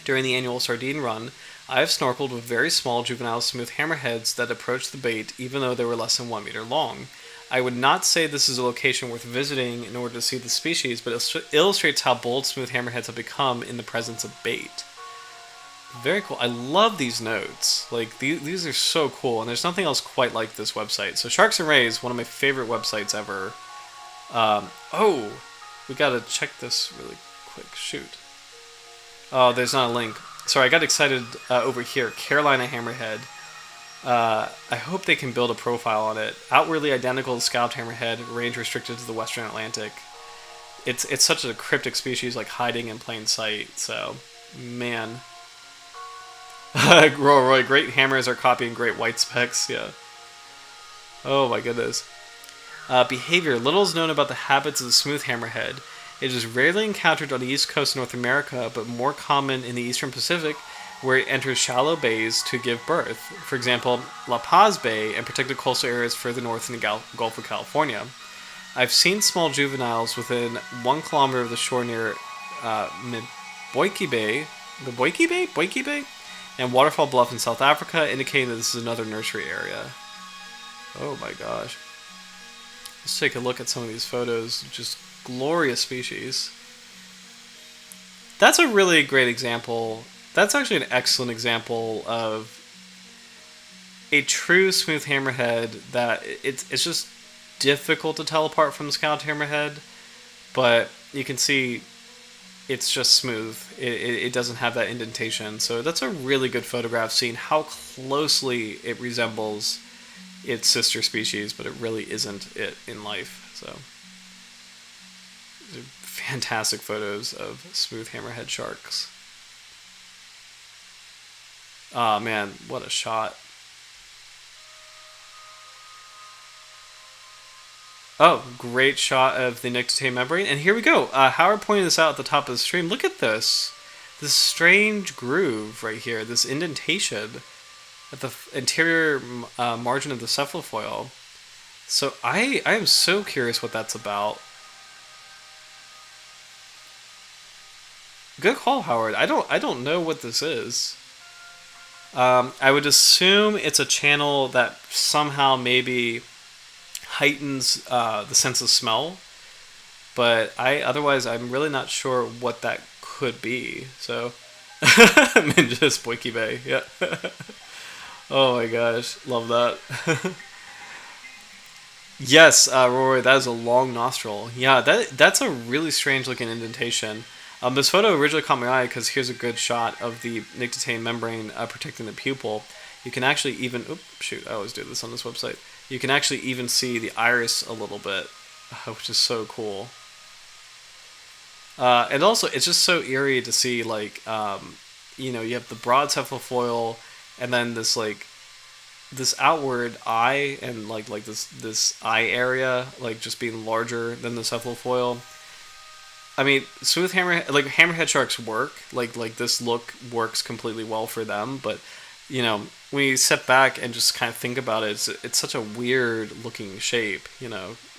during the annual sardine run, I have snorkeled with very small juvenile smooth hammerheads that approached the bait even though they were less than 1 meter long. I would not say this is a location worth visiting in order to see the species, but it illustrates how bold smooth hammerheads have become in the presence of bait. Very cool. I love these notes. Like, these are so cool, and there's nothing else quite like this website. So Sharks and Rays, one of my favorite websites ever. We gotta check this really quick. Shoot. Oh, there's not a link. Sorry, I got excited over here. Carolina Hammerhead. I hope they can build a profile on it. Outwardly identical to scalloped hammerhead, range restricted to the western Atlantic. It's such a cryptic species, like hiding in plain sight. So, man. Roy, great hammers are copying great white specks. Yeah. Oh my goodness. Behavior. Little is known about the habits of the smooth hammerhead. It is rarely encountered on the east coast of North America, but more common in the eastern Pacific, where it enters shallow bays to give birth. For example, La Paz Bay and protected coastal areas further north in the Gulf of California. I've seen small juveniles within 1 kilometer of the shore near Boiki Bay, Boiki Bay, and Waterfall Bluff in South Africa, indicating that this is another nursery area. Oh my gosh. Let's take a look at some of these photos. Just glorious species. That's a really great example. That's actually an excellent example of a true smooth hammerhead that it's just difficult to tell apart from the scalloped hammerhead, but you can see it's just smooth. It doesn't have that indentation. So that's a really good photograph, seeing how closely it resembles its sister species, but it really isn't it in life. So these are fantastic photos of smooth hammerhead sharks. Oh man, what a shot. Oh, great shot of the nictitae membrane. And here we go. Howard pointed this out at the top of the stream. Look at this. This strange groove right here. This indentation at the interior margin of the cephalofoil. So I am so curious what that's about. Good call, Howard. I don't know what this is. I would assume it's a channel that somehow maybe heightens the sense of smell, but otherwise I'm really not sure what that could be. So, just Boiki Bay, yeah. Oh my gosh, love that. Yes, Rory, that is a long nostril. Yeah, that's a really strange looking indentation. This photo originally caught my eye because here's a good shot of the nictitae membrane protecting the pupil. You can actually even, I always do this on this website. You can actually even see the iris a little bit, which is so cool. And also, it's just so eerie to see, like, you have the broad cephalofoil, and then this outward eye, and like this eye area, like just being larger than the cephalofoil. I mean, smooth hammerhead sharks work. Like this look works completely well for them, but when you step back and just kind of think about it, it's such a weird looking shape,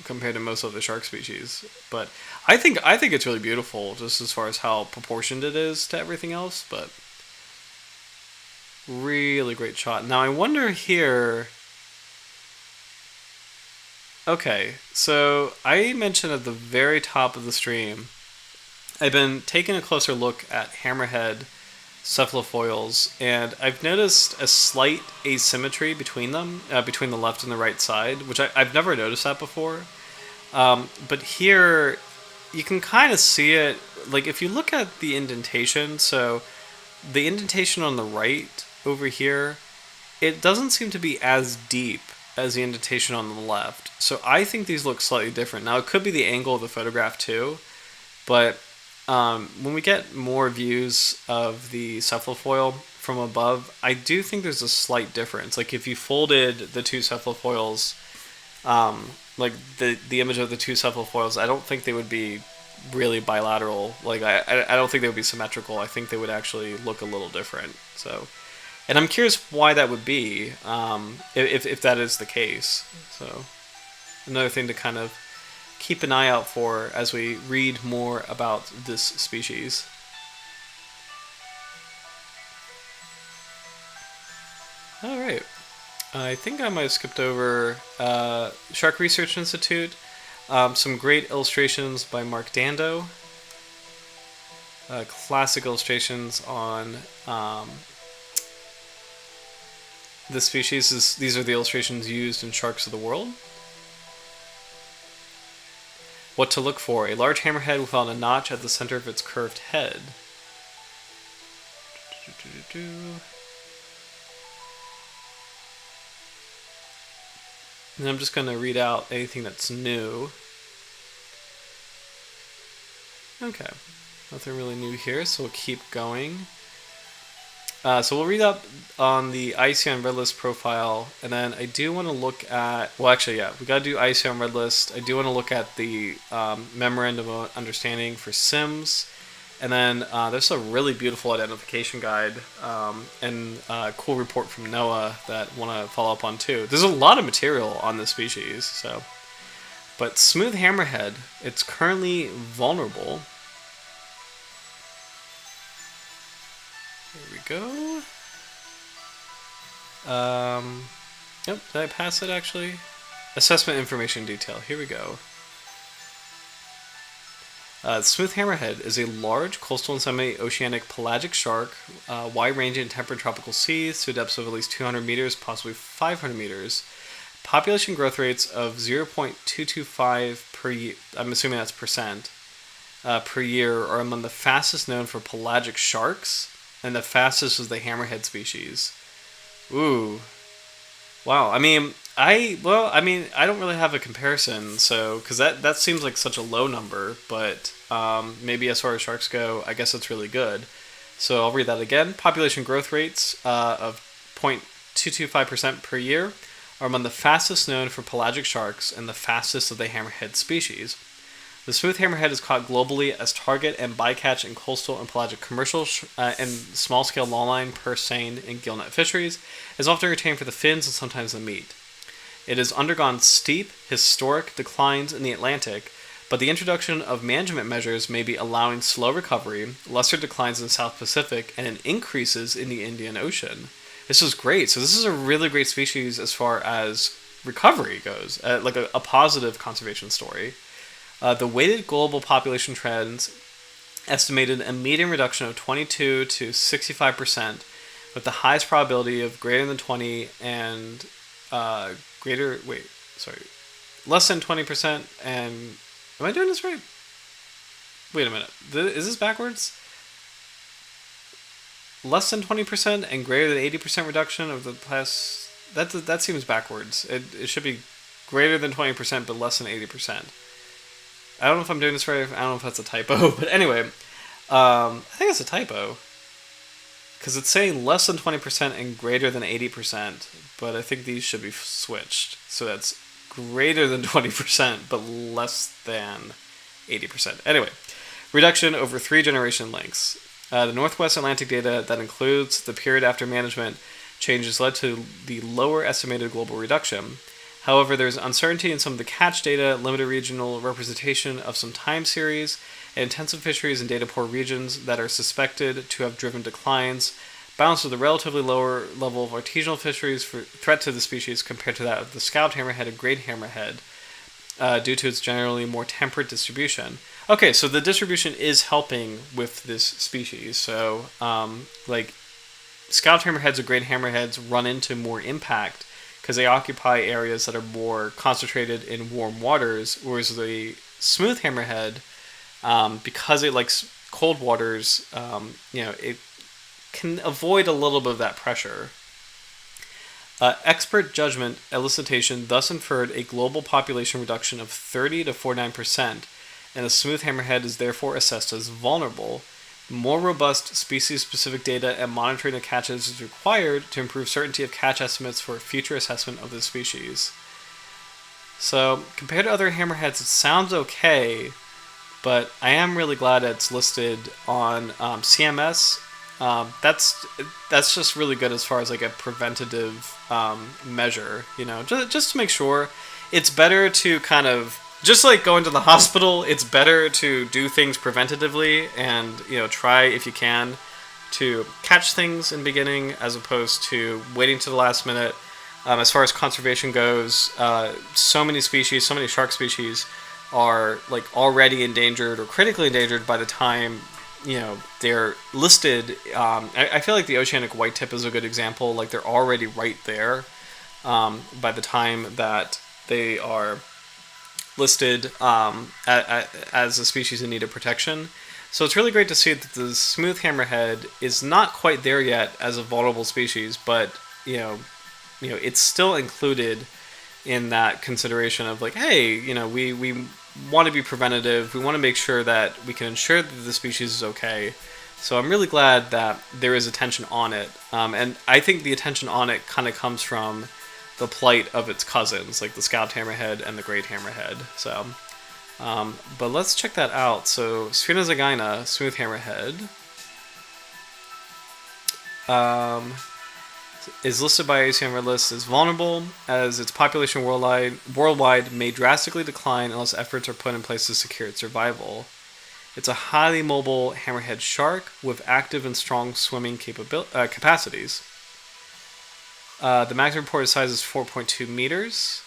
compared to most other shark species. But I think it's really beautiful, just as far as how proportioned it is to everything else. But really great shot. Now I wonder here. Okay, so I mentioned at the very top of the stream, I've been taking a closer look at hammerhead cephalofoils, and I've noticed a slight asymmetry between them, between the left and the right side, which I've never noticed that before. But here, you can kind of see it. Like if you look at the indentation, so the indentation on the right over here, it doesn't seem to be as deep as the indentation on the left. So I think these look slightly different. Now it could be the angle of the photograph too, but when we get more views of the cephalofoil from above, I do think there's a slight difference. Like if you folded the two cephalofoils, like the image of the two cephalofoils, I don't think they would be really bilateral. Like I don't think they would be symmetrical. I think they would actually look a little different. So, and I'm curious why that would be, if that is the case. So, another thing to kind of keep an eye out for as we read more about this species. Alright, I think I might have skipped over Shark Research Institute, some great illustrations by Mark Dando, classic illustrations on this species. These are the illustrations used in Sharks of the World. What to look for: a large hammerhead without a notch at the center of its curved head. And I'm just going to read out anything that's new. Okay, nothing really new here, so we'll keep going. So we'll read up on the IUCN Red List profile, and then I do want to look at, well actually yeah, we got to do IUCN Red List. I do want to look at the Memorandum of Understanding for SIMS, and then there's a really beautiful identification guide and a cool report from NOAA that I want to follow up on too. There's a lot of material on this species, so. But Smooth Hammerhead, it's currently vulnerable. Here we go. Yep, did I pass it actually? Assessment information detail. Here we go. Smooth Hammerhead is a large coastal and semi-oceanic pelagic shark, wide-ranging in temperate tropical seas to depths of at least 200 meters, possibly 500 meters. Population growth rates of 0.225 per year, I'm assuming that's percent, per year, are among the fastest known for pelagic sharks, and the fastest is the hammerhead species. Ooh. Wow. I don't really have a comparison, so, because that seems like such a low number, but maybe as far as sharks go, I guess it's really good. So I'll read that again. Population growth rates of 0.225% per year are among the fastest known for pelagic sharks and the fastest of the hammerhead species. The smooth hammerhead is caught globally as target and bycatch in coastal and pelagic commercial and small-scale longline, purse seine, and gillnet fisheries. It is often retained for the fins and sometimes the meat. It has undergone steep, historic declines in the Atlantic, but the introduction of management measures may be allowing slow recovery, lesser declines in the South Pacific, and increases in the Indian Ocean. This is great. So this is a really great species as far as recovery goes, like a positive conservation story. The weighted global population trends estimated a median reduction of 22 to 65%, with the highest probability of greater than 20 and less than 20% and, am I doing this right? Wait a minute, is this backwards? Less than 20% and greater than 80% reduction of the past, that seems backwards. It should be greater than 20% but less than 80%. I don't know if I'm doing this right. I don't know if that's a typo, but anyway, I think it's a typo because it's saying less than 20% and greater than 80%, but I think these should be switched. So that's greater than 20% but less than 80%. Anyway, reduction over 3 generation lengths. The Northwest Atlantic data that includes the period after management changes led to the lower estimated global reduction. However, there's uncertainty in some of the catch data, limited regional representation of some time series, and intensive fisheries in data-poor regions that are suspected to have driven declines, balanced with a relatively lower level of artisanal fisheries for threat to the species compared to that of the scalloped hammerhead and great hammerhead, due to its generally more temperate distribution. Okay, so the distribution is helping with this species. So, like, scalloped hammerheads or great hammerheads run into more impact because they occupy areas that are more concentrated in warm waters, whereas the smooth hammerhead, because it likes cold waters, it can avoid a little bit of that pressure. Expert judgment elicitation thus inferred a global population reduction of 30 to 49%, and the smooth hammerhead is therefore assessed as vulnerable. More robust species-specific data and monitoring of catches is required to improve certainty of catch estimates for future assessment of the species. So, compared to other hammerheads, it sounds okay, but I am really glad it's listed on CMS. That's just really good as far as like a preventative measure, just to make sure. It's better to kind of, just like going to the hospital, it's better to do things preventatively and, try if you can to catch things in the beginning as opposed to waiting to the last minute. As far as conservation goes, so many shark species are like already endangered or critically endangered by the time they're listed. I feel like the oceanic white tip is a good example. Like they're already right there by the time that they are listed as a species in need of protection. So it's really great to see that the smooth hammerhead is not quite there yet as a vulnerable species, but it's still included in that consideration of like, hey, we want to be preventative. We want to make sure that we can ensure that the species is okay. So I'm really glad that there is attention on it. And I think the attention on it kind of comes from the plight of its cousins, like the scalped hammerhead and the great hammerhead. So, but let's check that out. So Sphyrna zygaena, smooth hammerhead, is listed by IUCN Red List as vulnerable, as its population worldwide may drastically decline unless efforts are put in place to secure its survival. It's a highly mobile hammerhead shark with active and strong swimming capacities. The maximum reported size is 4.2 meters,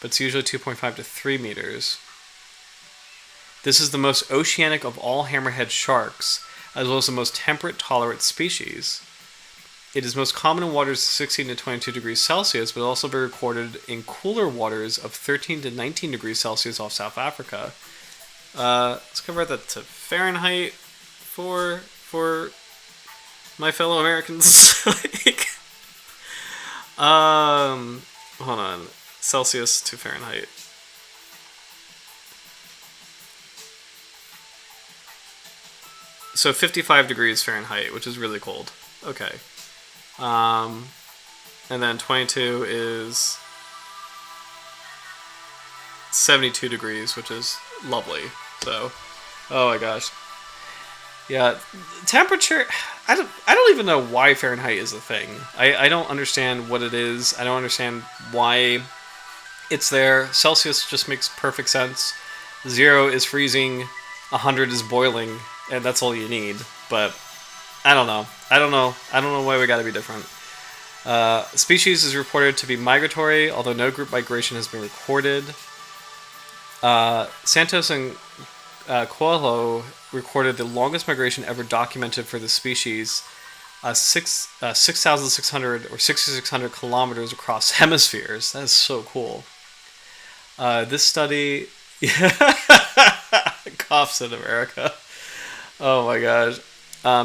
but it's usually 2.5 to 3 meters. This is the most oceanic of all hammerhead sharks, as well as the most temperate tolerant species. It is most common in waters 16 to 22 degrees Celsius, but also be recorded in cooler waters of 13 to 19 degrees Celsius off South Africa. Let's convert that to Fahrenheit for my fellow Americans. Hold on. Celsius to Fahrenheit. So 55 degrees Fahrenheit, which is really cold. Okay. And then 22 is 72 degrees, which is lovely. So, oh my gosh. Yeah, temperature, I don't even know why Fahrenheit is a thing. I don't understand what it is. I don't understand why it's there. Celsius just makes perfect sense. 0 is freezing, 100 is boiling, and that's all you need. But I don't know. I don't know why we gotta be different. Species is reported to be migratory, although no group migration has been recorded. Santos and Coelho recorded the longest migration ever documented for the species, 6,600 or 6,600 kilometers across hemispheres. That is so cool. This study... Coughs in America. Oh my gosh.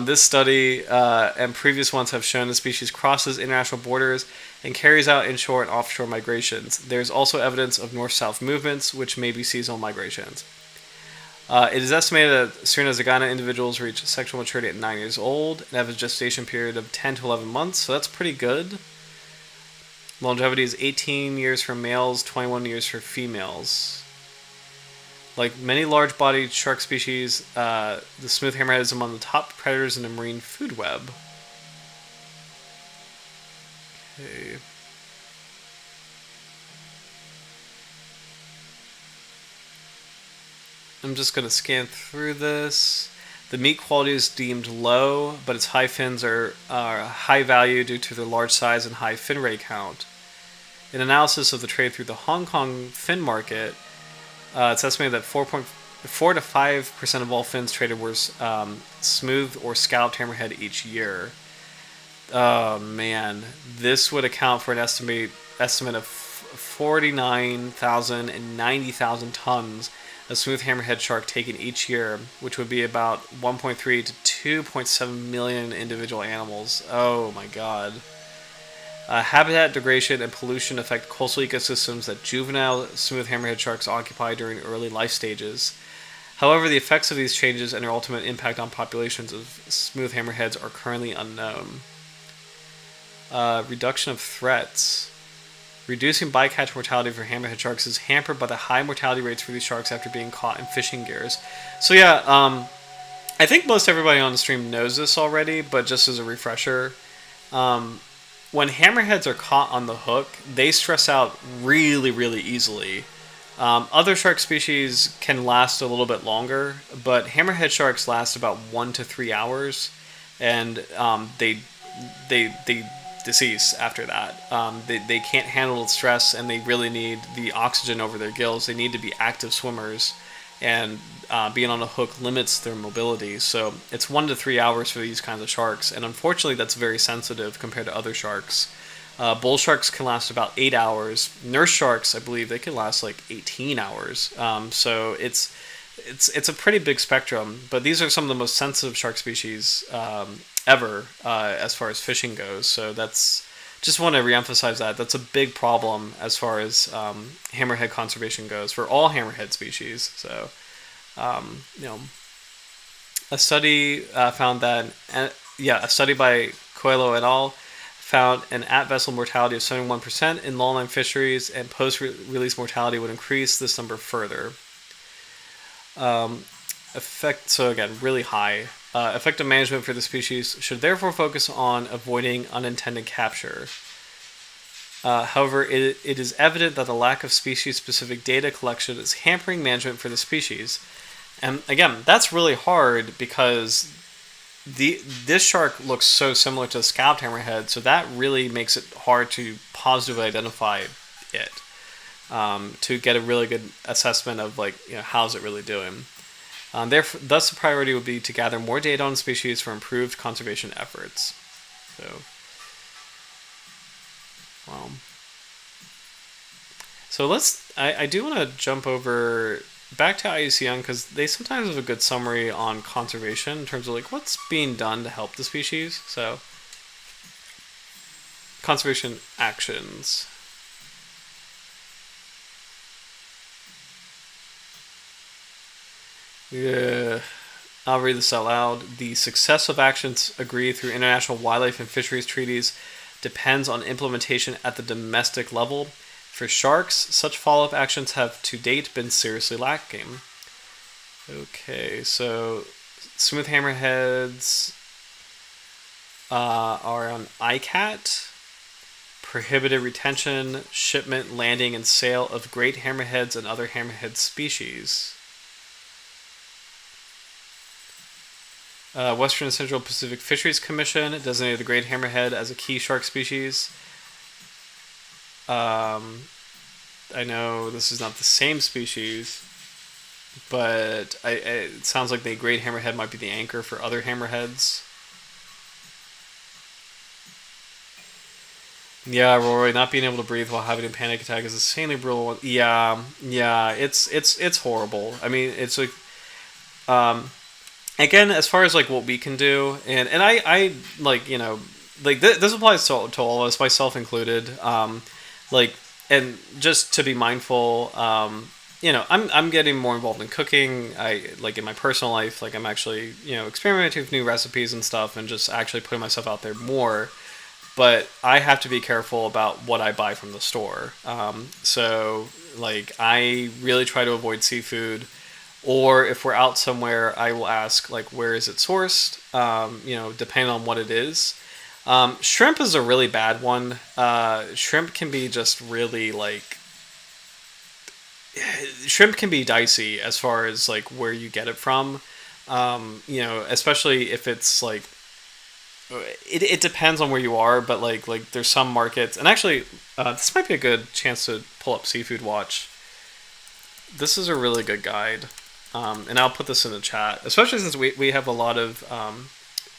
This study and previous ones have shown the species crosses international borders and carries out inshore and offshore migrations. There's also evidence of north-south movements, which may be seasonal migrations. It is estimated that Sphyrna zygaena individuals reach sexual maturity at 9 years old and have a gestation period of 10 to 11 months, so that's pretty good. Longevity is 18 years for males, 21 years for females. Like many large-bodied shark species, the smooth hammerhead is among the top predators in the marine food web. Okay. I'm just going to scan through this. The meat quality is deemed low, but its high fins are high value due to their large size and high fin rate count. An analysis of the trade through the Hong Kong fin market, it's estimated that 4 to 5% of all fins traded were smooth or scalloped hammerhead each year. Oh man, this would account for an estimate of 49,000 and 90,000 tons of smooth hammerhead shark taken each year, which would be about 1.3 to 2.7 million individual animals. Oh my god. Habitat degradation and pollution affect coastal ecosystems that juvenile smooth hammerhead sharks occupy during early life stages. However, the effects of these changes and their ultimate impact on populations of smooth hammerheads are currently unknown. Reduction of threats. Reducing bycatch mortality for hammerhead sharks is hampered by the high mortality rates for these sharks after being caught in fishing gears. So yeah, I think most everybody on the stream knows this already, but just as a refresher, when hammerheads are caught on the hook, they stress out really, really easily. Other shark species can last a little bit longer, but hammerhead sharks last about 1 to 3 hours, and they decease after that. They can't handle the stress, and they really need the oxygen over their gills. They need to be active swimmers, and being on a hook limits their mobility. So it's 1 to 3 hours for these kinds of sharks, and unfortunately that's very sensitive compared to other sharks. Bull sharks can last about 8 hours. Nurse sharks, I believe, they can last like 18 hours. So it's a pretty big spectrum. But these are some of the most sensitive shark species ever as far as fishing goes. So that's just want to reemphasize that that's a big problem as far as hammerhead conservation goes for all hammerhead species. So a study found that a study by Coelho et al. Found an at-vessel mortality of 71% in longline fisheries, and post-release mortality would increase this number further. So again, really high. Effective management for the species should therefore focus on avoiding unintended capture. However, it is evident that the lack of species-specific data collection is hampering management for the species. And again, that's really hard because this shark looks so similar to a scalped hammerhead, so that really makes it hard to positively identify it, to get a really good assessment of how's it really doing. Thus, the priority would be to gather more data on the species for improved conservation efforts. So I do want to jump over back to IUCN because they sometimes have a good summary on conservation in terms of what's being done to help the species. So, conservation actions. Yeah, I'll read this out loud. The success of actions agreed through international wildlife and fisheries treaties depends on implementation at the domestic level. For sharks, such follow-up actions have to date been seriously lacking. Okay, so smooth hammerheads are on ICAT. Prohibited retention, shipment, landing, and sale of great hammerheads and other hammerhead species. Western and Central Pacific Fisheries Commission designated the great hammerhead as a key shark species. I know this is not the same species, but it sounds like the great hammerhead might be the anchor for other hammerheads. Yeah, Rory, not being able to breathe while having a panic attack is insanely brutal. Yeah, it's horrible. I mean, it's again, as far as what we can do, and I this applies to all of us, myself included. And just to be mindful, I'm getting more involved in cooking. I in my personal life, I'm actually experimenting with new recipes and stuff, and just actually putting myself out there more. But I have to be careful about what I buy from the store. So I really try to avoid seafood, or if we're out somewhere, I will ask where is it sourced. Depending on what it is. Shrimp is a really bad one. Shrimp can be just really shrimp can be dicey as far as where you get it from. Especially if it's it depends on where you are, but there's some markets, and actually this might be a good chance to pull up Seafood Watch. This is a really good guide, and I'll put this in the chat, especially since we have a lot of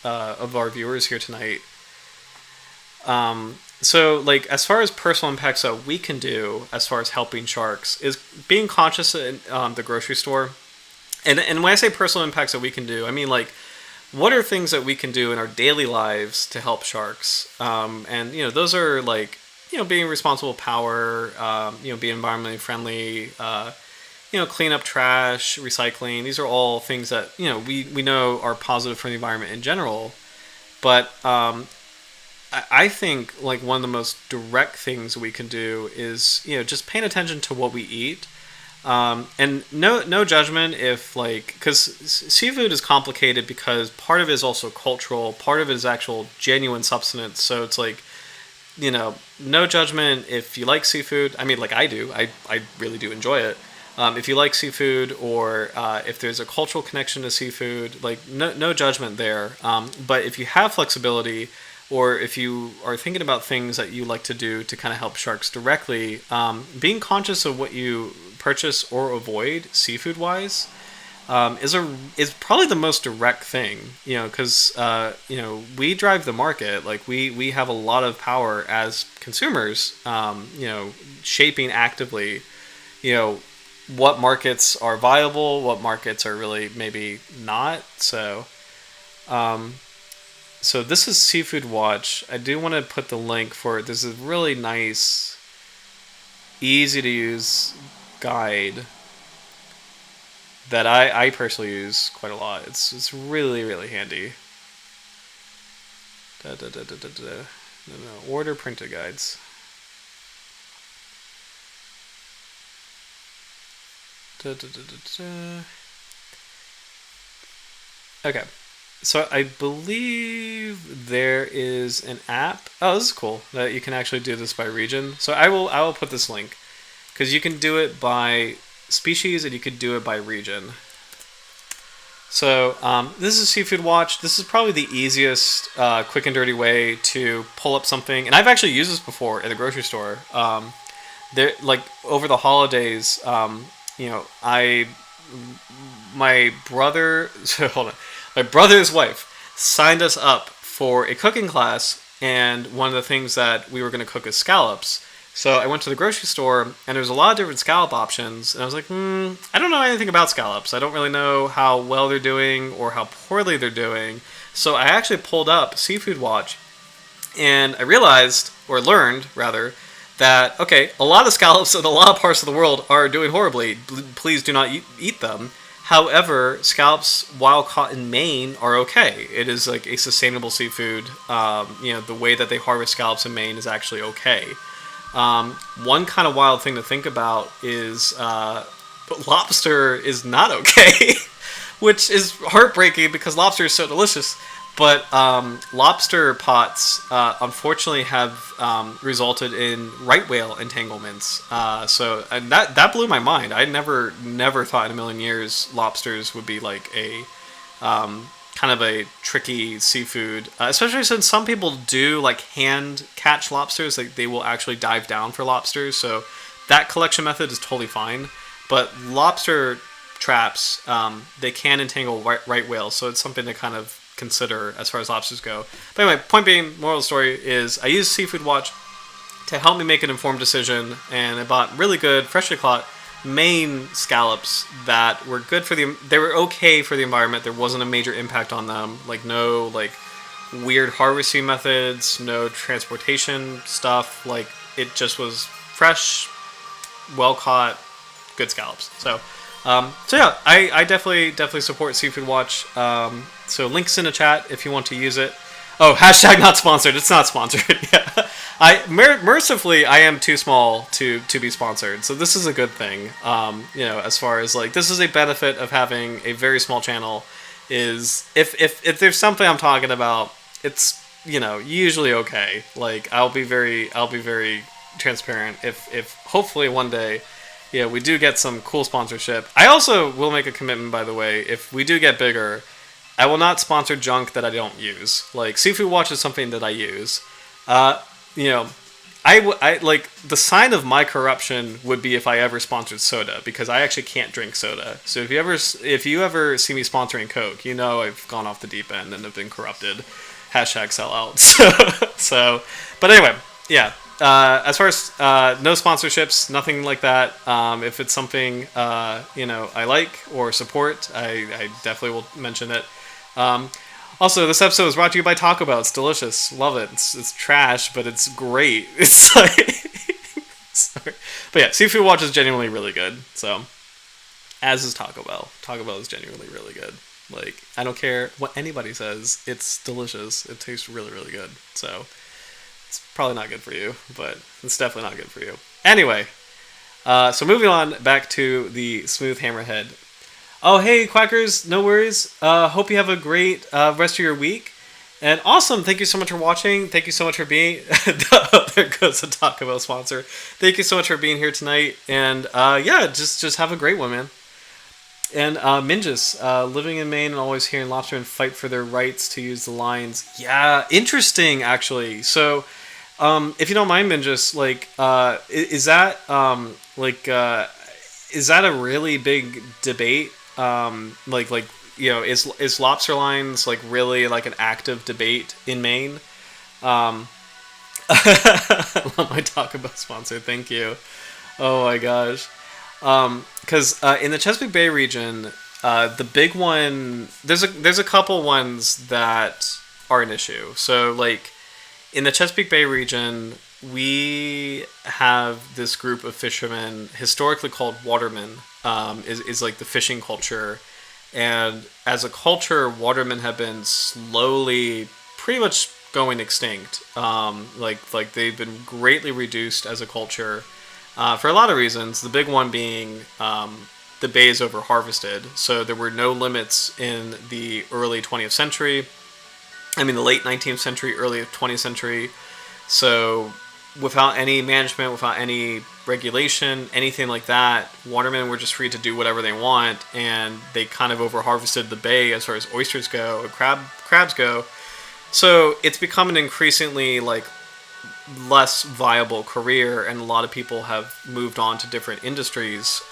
our viewers here tonight. So, like, as far as personal impacts that we can do, as far as helping sharks, is being conscious in the grocery store. And when I say personal impacts that we can do, I mean, like, what are things that we can do in our daily lives to help sharks? And, those are, like, being responsible power, being environmentally friendly, clean up trash, recycling. These are all things that, we know are positive for the environment in general. But I think like one of the most direct things we can do is just paying attention to what we eat, and no judgment if like because seafood is complicated because part of it is also cultural, part of it is actual genuine substance. So it's like no judgment if you like seafood. I mean, like I do, I really do enjoy it. If you like seafood or if there's a cultural connection to seafood, like no judgment there. But if you have flexibility or if you are thinking about things that you like to do to kind of help sharks directly, being conscious of what you purchase or avoid seafood-wise is probably the most direct thing, because we drive the market. Like we have a lot of power as consumers, shaping actively, what markets are viable, what markets are really maybe not. So this is Seafood Watch. I do want to put the link for it. This is a really nice, easy to use guide that I personally use quite a lot. It's really, really handy. No. Order printed guides. Okay, so I believe there is an app. Oh, this is cool that you can actually do this by region. So I will put this link because you can do it by species and you could do it by region. So this is Seafood Watch. This is probably the easiest, quick and dirty way to pull up something. And I've actually used this before at the grocery store. There, like over the holidays. My brother, so hold on, my brother's wife signed us up for a cooking class, and one of the things that we were going to cook is scallops. So I went to the grocery store, and there's a lot of different scallop options, and I was like, I don't know anything about scallops. I don't really know how well they're doing or how poorly they're doing. So I actually pulled up Seafood Watch, and I realized, or learned rather, that, okay, a lot of scallops in a lot of parts of the world are doing horribly. Please do not eat them. However, scallops, while caught in Maine, are okay. It is like a sustainable seafood. The way that they harvest scallops in Maine is actually okay. One kind of wild thing to think about is lobster is not okay, which is heartbreaking because lobster is so delicious. But lobster pots, unfortunately, have resulted in right whale entanglements. And that blew my mind. I never thought in a million years lobsters would be like a kind of a tricky seafood, especially since some people do like hand catch lobsters. Like they will actually dive down for lobsters. So that collection method is totally fine. But lobster traps, they can entangle right whales. So it's something to kind of consider as far as lobsters go. But anyway, point being, moral of the story is I use Seafood Watch to help me make an informed decision, and I bought really good, freshly caught Maine scallops that were good for they were okay for the environment. There wasn't a major impact on them, like no like weird harvesting methods, no transportation stuff. Like it just was fresh, well caught, good scallops. So yeah, I definitely support Seafood Watch. So links in the chat if you want to use it. Oh, hashtag not sponsored. It's not sponsored. Yeah, mercifully I am too small to be sponsored, so this is a good thing. As far as like this is a benefit of having a very small channel. Is if there's something I'm talking about, it's usually okay. Like I'll be very transparent. If hopefully one day. Yeah, we do get some cool sponsorship. I also will make a commitment, by the way, if we do get bigger, I will not sponsor junk that I don't use. Like, Seafood Watch is something that I use. I like, the sign of my corruption would be if I ever sponsored soda, because I actually can't drink soda. So if you ever see me sponsoring Coke, I've gone off the deep end and have been corrupted. Hashtag sell out. So, but anyway, yeah. As far as no sponsorships, nothing like that. If it's something I like or support, I definitely will mention it. Also, this episode is brought to you by Taco Bell. It's delicious. Love it. It's trash, but it's great. It's like... Sorry. But yeah, Seafood Watch is genuinely really good. So, as is Taco Bell. Taco Bell is genuinely really good. Like, I don't care what anybody says. It's delicious. It tastes really, really good. So, it's probably not good for you, but it's definitely not good for you. Anyway, so moving on back to the Smooth Hammerhead. Oh, hey, Quackers, no worries. Hope you have a great rest of your week. And awesome, thank you so much for watching. Thank you so much for being... there goes the Taco Bell sponsor. Thank you so much for being here tonight. And yeah, just have a great one, man. And Mingus, living in Maine and always hearing lobstermen fight for their rights to use the lines. Yeah, interesting, actually. So, if you don't mind, Mingus, like, is that a really big debate? Is lobster lines like really like an active debate in Maine? I love my Taco Bell sponsor. Thank you. Oh my gosh. Because in the Chesapeake Bay region, the big one, there's a couple ones that are an issue. So like in the Chesapeake Bay region, we have this group of fishermen historically called watermen. Is like the fishing culture, and as a culture, watermen have been slowly pretty much going extinct. Like they've been greatly reduced as a culture. For a lot of reasons, the big one being the bay is over-harvested. So there were no limits in the early 20th century. I mean, the late 19th century, early 20th century. So without any management, without any regulation, anything like that, watermen were just free to do whatever they want, and they kind of over-harvested the bay as far as oysters go, and crabs go. So it's become an increasingly like less viable career, and a lot of people have moved on to different industries.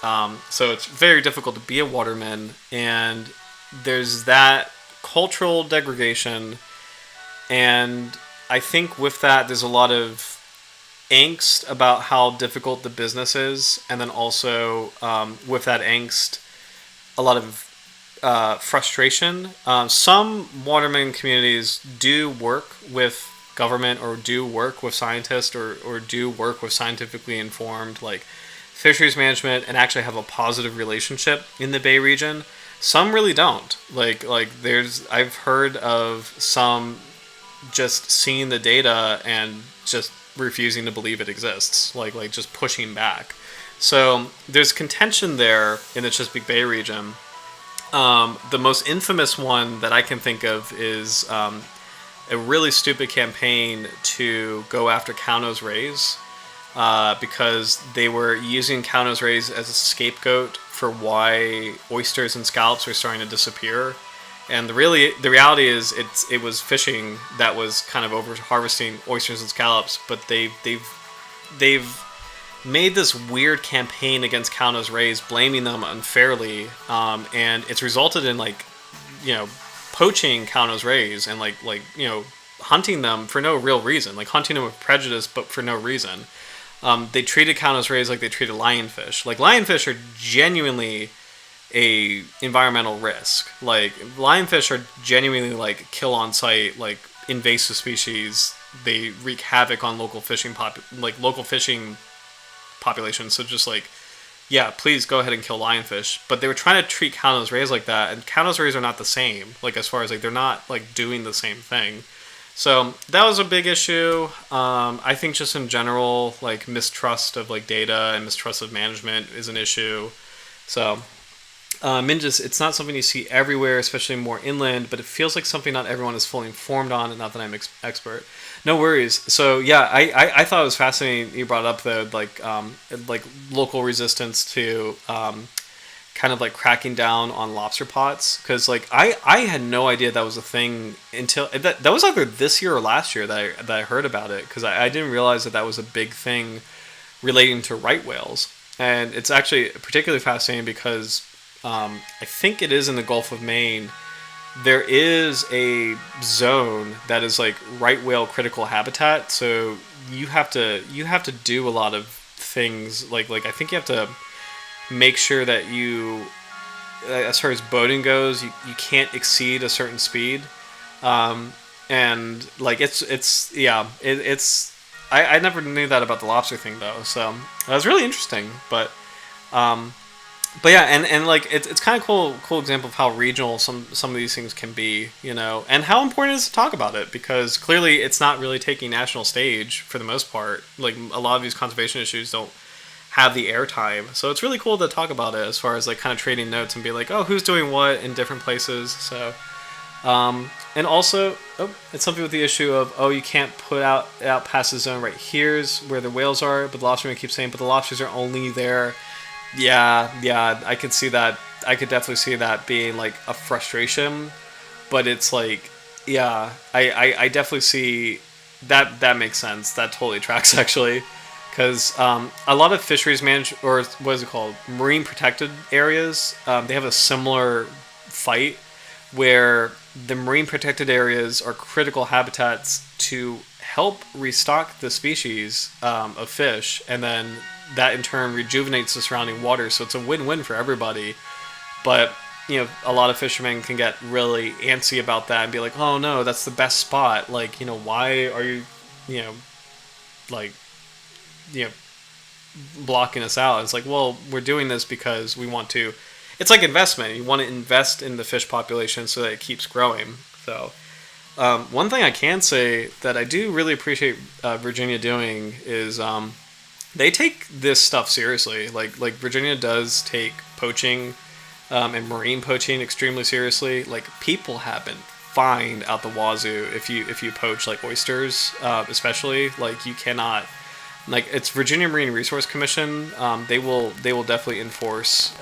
So it's very difficult to be a waterman, and there's that cultural degradation, and I think with that there's a lot of angst about how difficult the business is, and then also with that angst, a lot of frustration. Some waterman communities do work with government or do work with scientists or do work with scientifically informed like fisheries management and actually have a positive relationship in the Bay region. Some really don't. Like I've heard of some just seeing the data and just refusing to believe it exists, like just pushing back. So there's contention there in the Chesapeake Bay region. The most infamous one that I can think of is a really stupid campaign to go after cow-nose rays because they were using cow-nose rays as a scapegoat for why oysters and scallops were starting to disappear. And the reality is it was fishing that was kind of over harvesting oysters and scallops, but they've made this weird campaign against cow-nose rays, blaming them unfairly, and it's resulted in poaching cow-nose rays and hunting them for no real reason, like hunting them with prejudice but for no reason. They treated cow-nose rays like they treated lionfish. Like lionfish are genuinely a environmental risk. Like lionfish are genuinely like kill on sight, like invasive species. They wreak havoc on local fishing populations. So just like, yeah, please go ahead and kill lionfish. But they were trying to treat cow-nose rays like that, and cow-nose rays are not the same. Like as far as like they're not like doing the same thing. So that was a big issue. I think just in general, like mistrust of like data and mistrust of management is an issue. So Mingus, it's not something you see everywhere, especially more inland, but it feels like something not everyone is fully informed on, and not that I'm expert. No worries. So yeah, I thought it was fascinating you brought up the like local resistance to kind of like cracking down on lobster pots, because like I had no idea that was a thing until that was either this year or last year that I heard about it, because I didn't realize that was a big thing relating to right whales. And it's actually particularly fascinating because I think it is in the Gulf of Maine there is a zone that is like right whale critical habitat. So you have to do a lot of things. Like I think you have to make sure that you, as far as boating goes, you can't exceed a certain speed. Um, and like it's yeah it's I never knew that about the lobster thing though, so that was really interesting. Um, but yeah, and like it's kind of cool example of how regional some of these things can be, and how important it is to talk about it, because clearly it's not really taking national stage for the most part. Like a lot of these conservation issues don't have the airtime, so it's really cool to talk about it as far as like kind of trading notes and be like, oh, who's doing what in different places. So and also, it's something with the issue of, you can't put out past the zone right here's where the whales are, but the lobster keeps saying, but the lobsters are only there. Yeah, I could see that. I could definitely see that being like a frustration, but it's like, yeah, I definitely see that. That makes sense. That totally tracks actually, because a lot of fisheries or what is it called, marine protected areas, they have a similar fight where the marine protected areas are critical habitats to help restock the species of fish, and then that in turn rejuvenates the surrounding water. So it's a win-win for everybody. But a lot of fishermen can get really antsy about that and be like, "Oh no, that's the best spot. Like, why are you, like, you know, blocking us out?" It's like, well, we're doing this because we want to. It's like investment. You want to invest in the fish population so that it keeps growing. So, one thing I can say that I do really appreciate Virginia doing is they take this stuff seriously. Like Virginia does take poaching and marine poaching extremely seriously. Like people have been fined out the wazoo if you poach like oysters, especially. Like you cannot. Like it's Virginia Marine Resource Commission. They will definitely enforce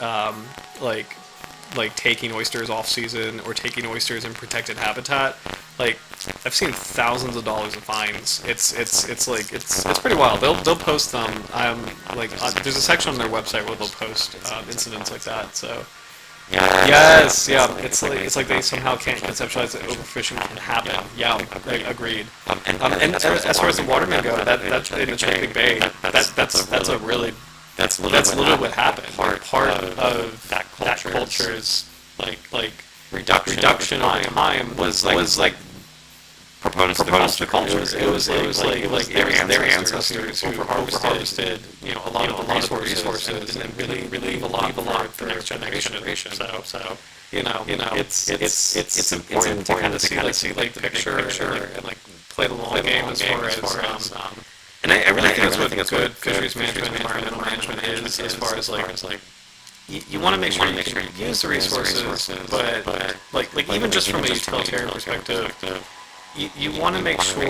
like taking oysters off season or taking oysters in protected habitat. Like I've seen thousands of dollars of fines. It's like it's pretty wild. They'll post them. There's a section on their website where they'll post incidents like that. So. Yes, yeah. It's like they somehow can't conceptualize that overfishing can happen. Yeah, agreed. And as far as the watermen go, that's in the Chesapeake Bay. That's a really that's literally what happened. Part of that culture's like reduction on time was like proponents of the culture. It was their ancestors who overharvested a lot of the resources and really leave a lot for the next generation. So it's important to kind of see like the picture and like play the long game as far as and I really think that's what good fisheries management, environmental management is, as far as like you want to make sure you can use the resources, but like even just from a utilitarian perspective. You want to make sure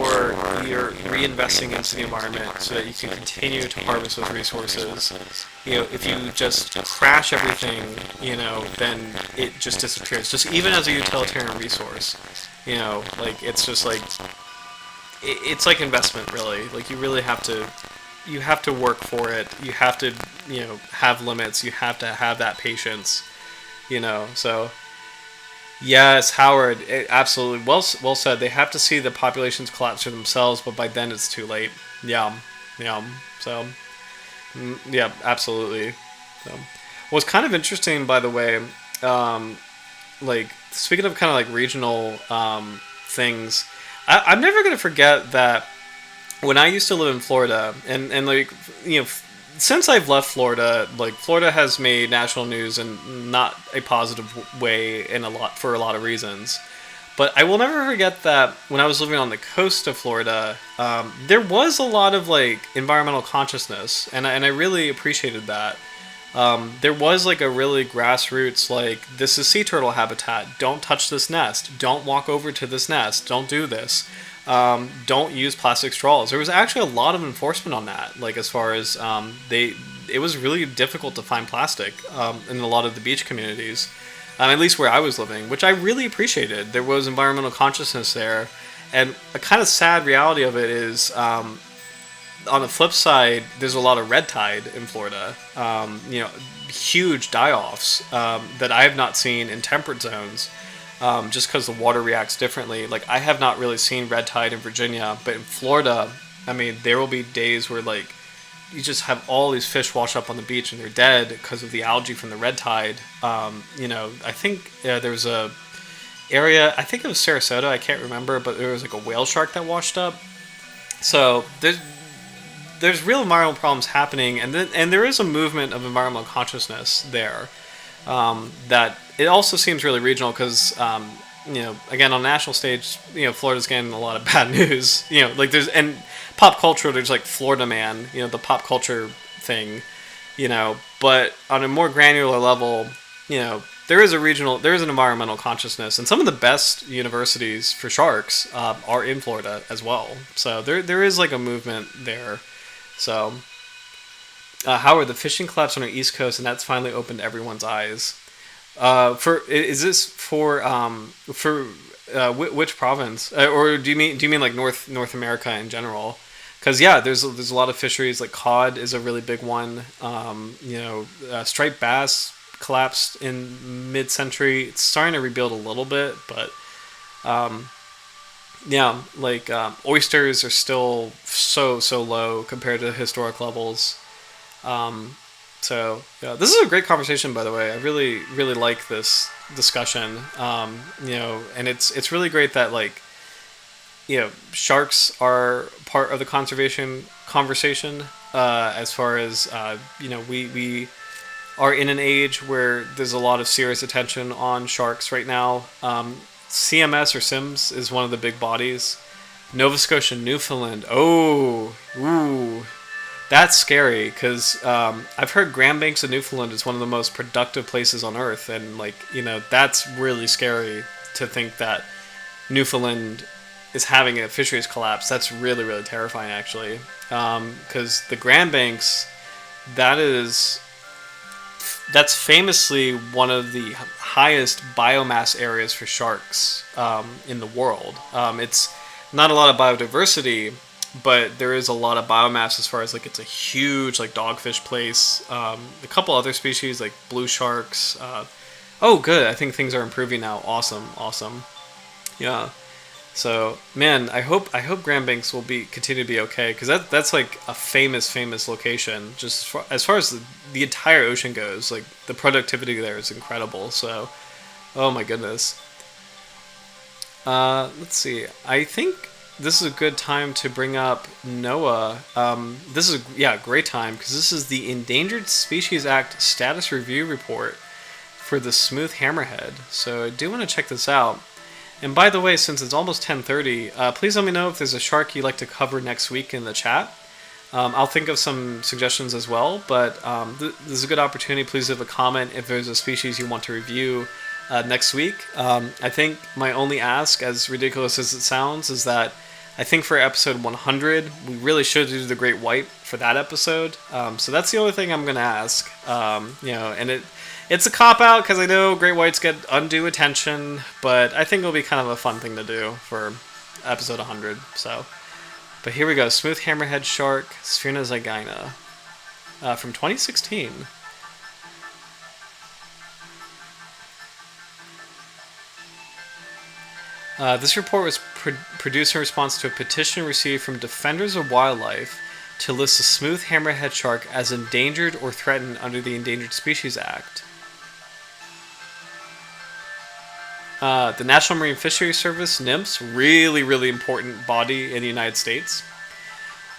you're reinvesting into the environment so that you can continue to harvest those resources. If you just crash everything, then it just disappears. Just even as a utilitarian resource, like it's just like it's like investment, really. Like you really have to work for it. You have to have limits. You have to have that patience. So. Yes, Howard, absolutely. Well said. They have to see the populations collapse for themselves, but by then it's too late. Yeah. So, yeah, absolutely. So, what's kind of interesting, by the way, like speaking of kind of like regional things, I'm never gonna forget that when I used to live in Florida, and like since I've left Florida, like Florida has made national news in not a positive way for a lot of reasons. But I will never forget that when I was living on the coast of Florida, there was a lot of like environmental consciousness, and I really appreciated that. There was like a really grassroots like, this is sea turtle habitat. Don't touch this nest. Don't walk over to this nest. Don't do this. Don't use plastic straws. There was actually a lot of enforcement on that. Like as far as it was really difficult to find plastic in a lot of the beach communities, at least where I was living, which I really appreciated. There was environmental consciousness there, and a kind of sad reality of it is, on the flip side, there's a lot of red tide in Florida. Huge die-offs that I have not seen in temperate zones. just because the water reacts differently. Like, I have not really seen red tide in Virginia, but in Florida, I mean, there will be days where, like, you just have all these fish wash up on the beach and they're dead because of the algae from the red tide. I think there was a area, I think it was Sarasota, I can't remember, but there was like a whale shark that washed up. So there's real environmental problems happening, and there is a movement of environmental consciousness there. That it also seems really regional because again, on a national stage, Florida's getting a lot of bad news. Like there's, and pop culture, there's like Florida Man, the pop culture thing, but on a more granular level, there is an environmental consciousness, and some of the best universities for sharks are in Florida as well. So there is like a movement there. So Howard, the fishing collapsed on our East Coast, and that's finally opened everyone's eyes. Is this for which province, or do you mean like North America in general? Because there's a lot of fisheries, like cod is a really big one. Striped bass collapsed in mid-century. It's starting to rebuild a little bit, but oysters are still so low compared to historic levels. This is a great conversation, by the way. I really like this discussion. And it's really great that sharks are part of the conservation conversation. As far as we are in an age where there's a lot of serious attention on sharks right now. CMS or SIMS is one of the big bodies. Nova Scotia, Newfoundland. Oh, ooh. That's scary because I've heard Grand Banks of Newfoundland is one of the most productive places on Earth, and that's really scary to think that Newfoundland is having a fisheries collapse. That's really terrifying, actually, because the Grand Banks, that's famously one of the highest biomass areas for sharks in the world. It's not a lot of biodiversity, but there is a lot of biomass as far as it's a huge dogfish place. A couple other species like blue sharks. Oh, good. I think things are improving now. Awesome. Yeah. So, man, I hope Grand Banks will continue to be okay, because that's like a famous location. Just as far as the entire ocean goes, the productivity there is incredible. So, oh my goodness. Let's see. I think this is a good time to bring up Noah. This is a great time, because this is the Endangered Species Act Status Review Report for the Smooth Hammerhead. So I do want to check this out. And by the way, since it's almost 10:30, please let me know if there's a shark you'd like to cover next week in the chat. I'll think of some suggestions as well, but this is a good opportunity. Please leave a comment if there's a species you want to review next week. I think my only ask, as ridiculous as it sounds, is that I think for episode 100, we really should do the great white for that episode. So that's the only thing I'm going to ask. And it's a cop-out because I know great whites get undue attention, but I think it'll be kind of a fun thing to do for episode 100. So, but here we go. Smooth Hammerhead Shark, Sphyrna zygaena, from 2016. This report was produced in response to a petition received from Defenders of Wildlife to list the smooth hammerhead shark as endangered or threatened under the Endangered Species Act. The National Marine Fisheries Service, NMFS, really important body in the United States,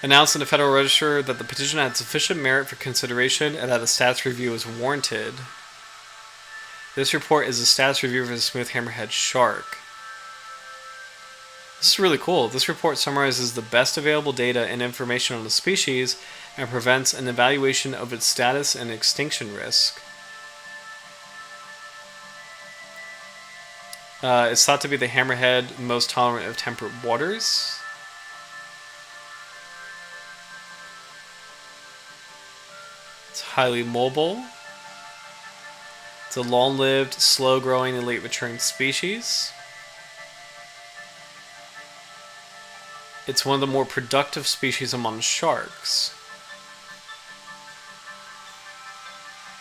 announced in the Federal Register that the petition had sufficient merit for consideration and that a status review was warranted. This report is a status review for the smooth hammerhead shark. This is really cool. This report summarizes the best available data and information on the species and prevents an evaluation of its status and extinction risk. It's thought to be the hammerhead most tolerant of temperate waters. It's highly mobile. It's a long-lived, slow-growing, and late-maturing species. It's one of the more productive species among sharks.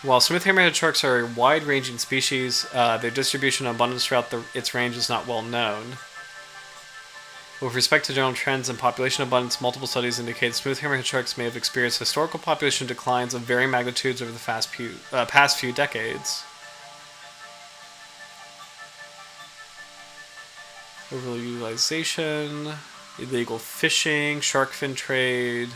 While smooth hammerhead sharks are a wide-ranging species, their distribution and abundance throughout its range is not well known. With respect to general trends in population abundance, multiple studies indicate smooth hammerhead sharks may have experienced historical population declines of varying magnitudes over the past few decades. Overutilization, illegal fishing, shark fin trade.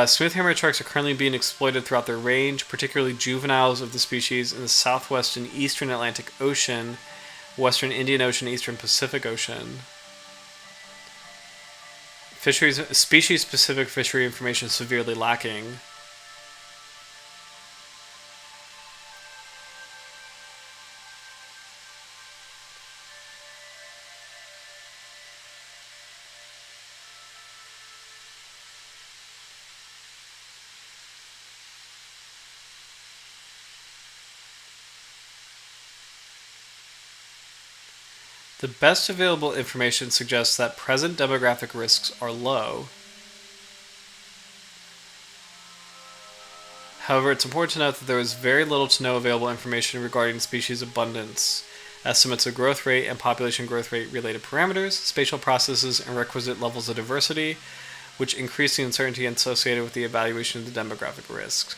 Smooth hammerhead sharks are currently being exploited throughout their range, particularly juveniles of the species in the southwest and eastern Atlantic Ocean, western Indian Ocean, eastern Pacific Ocean. Species-specific fishery information is severely lacking. The best available information suggests that present demographic risks are low. However, it's important to note that there is very little to no available information regarding species abundance, estimates of growth rate and population growth rate related parameters, spatial processes, and requisite levels of diversity, which increase the uncertainty associated with the evaluation of the demographic risks.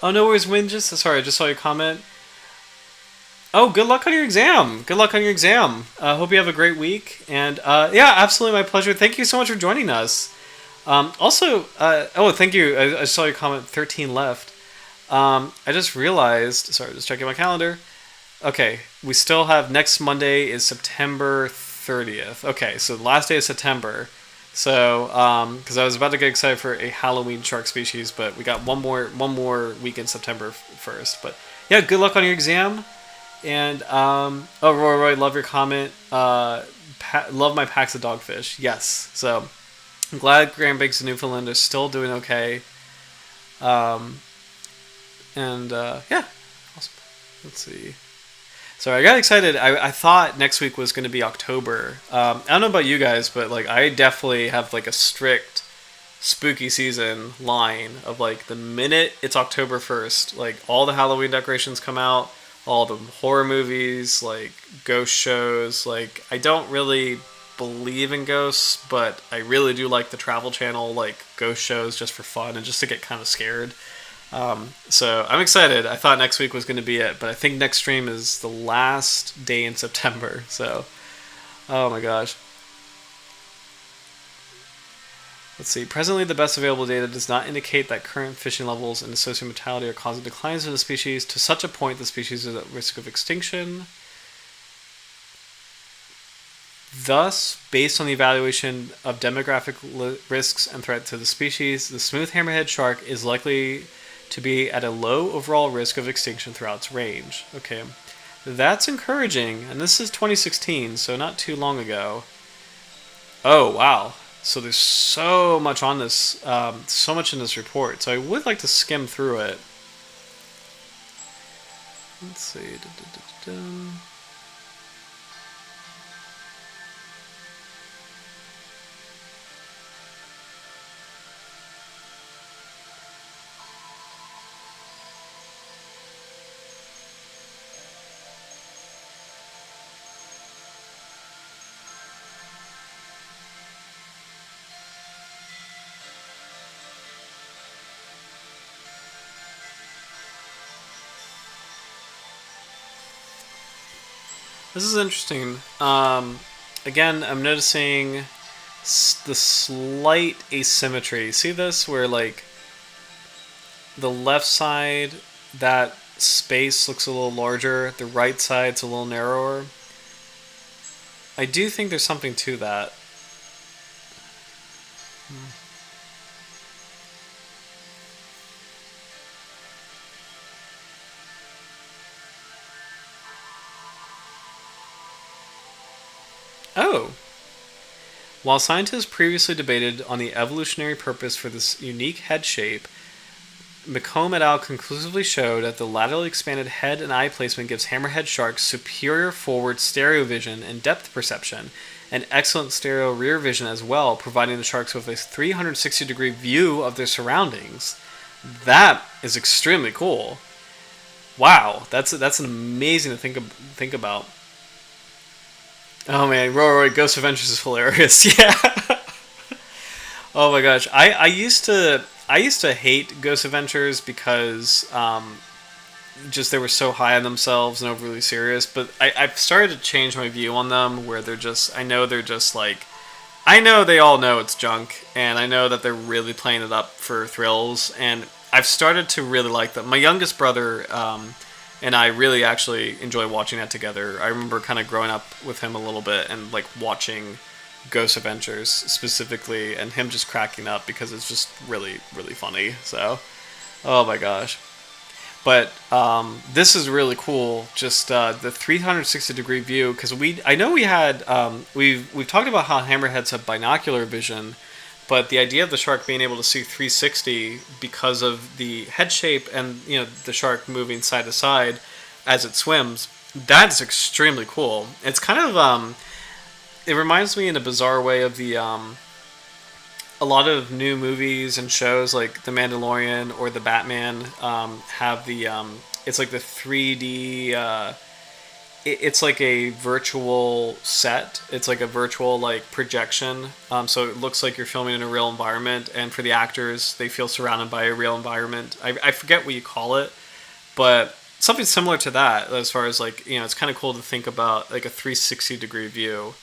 Oh, no worries, Win. Sorry, I just saw your comment. Oh, good luck on your exam. Good luck on your exam. Hope you have a great week. And yeah, absolutely my pleasure. Thank you so much for joining us. Thank you. I saw your comment. 13 left. I just realized. Sorry, just checking my calendar. Okay, we still have next Monday is September 30th. Okay, so the last day of September. So, because I was about to get excited for a Halloween shark species, but we got one more week in September first. But yeah, good luck on your exam. And Roy, love your comment. Love my packs of dogfish. Yes. So I'm glad Grand Banks and Newfoundland are still doing okay. Yeah, awesome. Let's see. So I got excited. I thought next week was going to be October. I don't know about you guys, but like I definitely have like a strict spooky season line of like the minute it's October 1st, like all the Halloween decorations come out, all the horror movies, like ghost shows. Like I don't really believe in ghosts, but I really do like the Travel Channel like ghost shows just for fun and just to get kind of scared. So I'm excited. I thought next week was going to be it, but I think next stream is the last day in September. So, oh my gosh. Let's see. Presently, the best available data does not indicate that current fishing levels and associated mortality are causing declines in the species to such a point the species is at risk of extinction. Thus, based on the evaluation of demographic risks and threat to the species, the smooth hammerhead shark is likely to be at a low overall risk of extinction throughout its range. Okay, that's encouraging, and this is 2016, so not too long ago. Oh, wow. So there's so much on this, so much in this report, so I would like to skim through it. Let's see. This is interesting. Again, I'm noticing the slight asymmetry. See this? Where, like, the left side, that space looks a little larger. The right side's a little narrower. I do think there's something to that. Oh. While scientists previously debated on the evolutionary purpose for this unique head shape, McComb et al. Conclusively showed that the laterally expanded head and eye placement gives hammerhead sharks superior forward stereo vision and depth perception, and excellent stereo rear vision as well, providing the sharks with a 360-degree view of their surroundings. That is extremely cool. Wow, that's an amazing to think about. Oh man, Roy Ghost Adventures is hilarious. Yeah. Oh my gosh, I used to hate Ghost Adventures because just they were so high on themselves and overly serious. But I've started to change my view on them, where I know they're just like, I know they all know it's junk, and I know that they're really playing it up for thrills, and I've started to really like them. My youngest brother and I really actually enjoy watching that together. I remember kind of growing up with him a little bit and like watching Ghost Adventures specifically, and him just cracking up because it's just really, really funny. So, oh my gosh. But this is really cool. Just the 360-degree view, because I know we had we've talked about how hammerheads have binocular vision, but the idea of the shark being able to see 360 because of the head shape and the shark moving side to side as it swims, that's extremely cool. It's kind of it reminds me in a bizarre way of the a lot of new movies and shows like The Mandalorian or The Batman have the it's like the 3D it's like a virtual set. It's like a virtual like projection. So it looks like you're filming in a real environment, and for the actors, they feel surrounded by a real environment. I forget what you call it, but something similar to that. As far as like it's kind of cool to think about like a 360-degree view.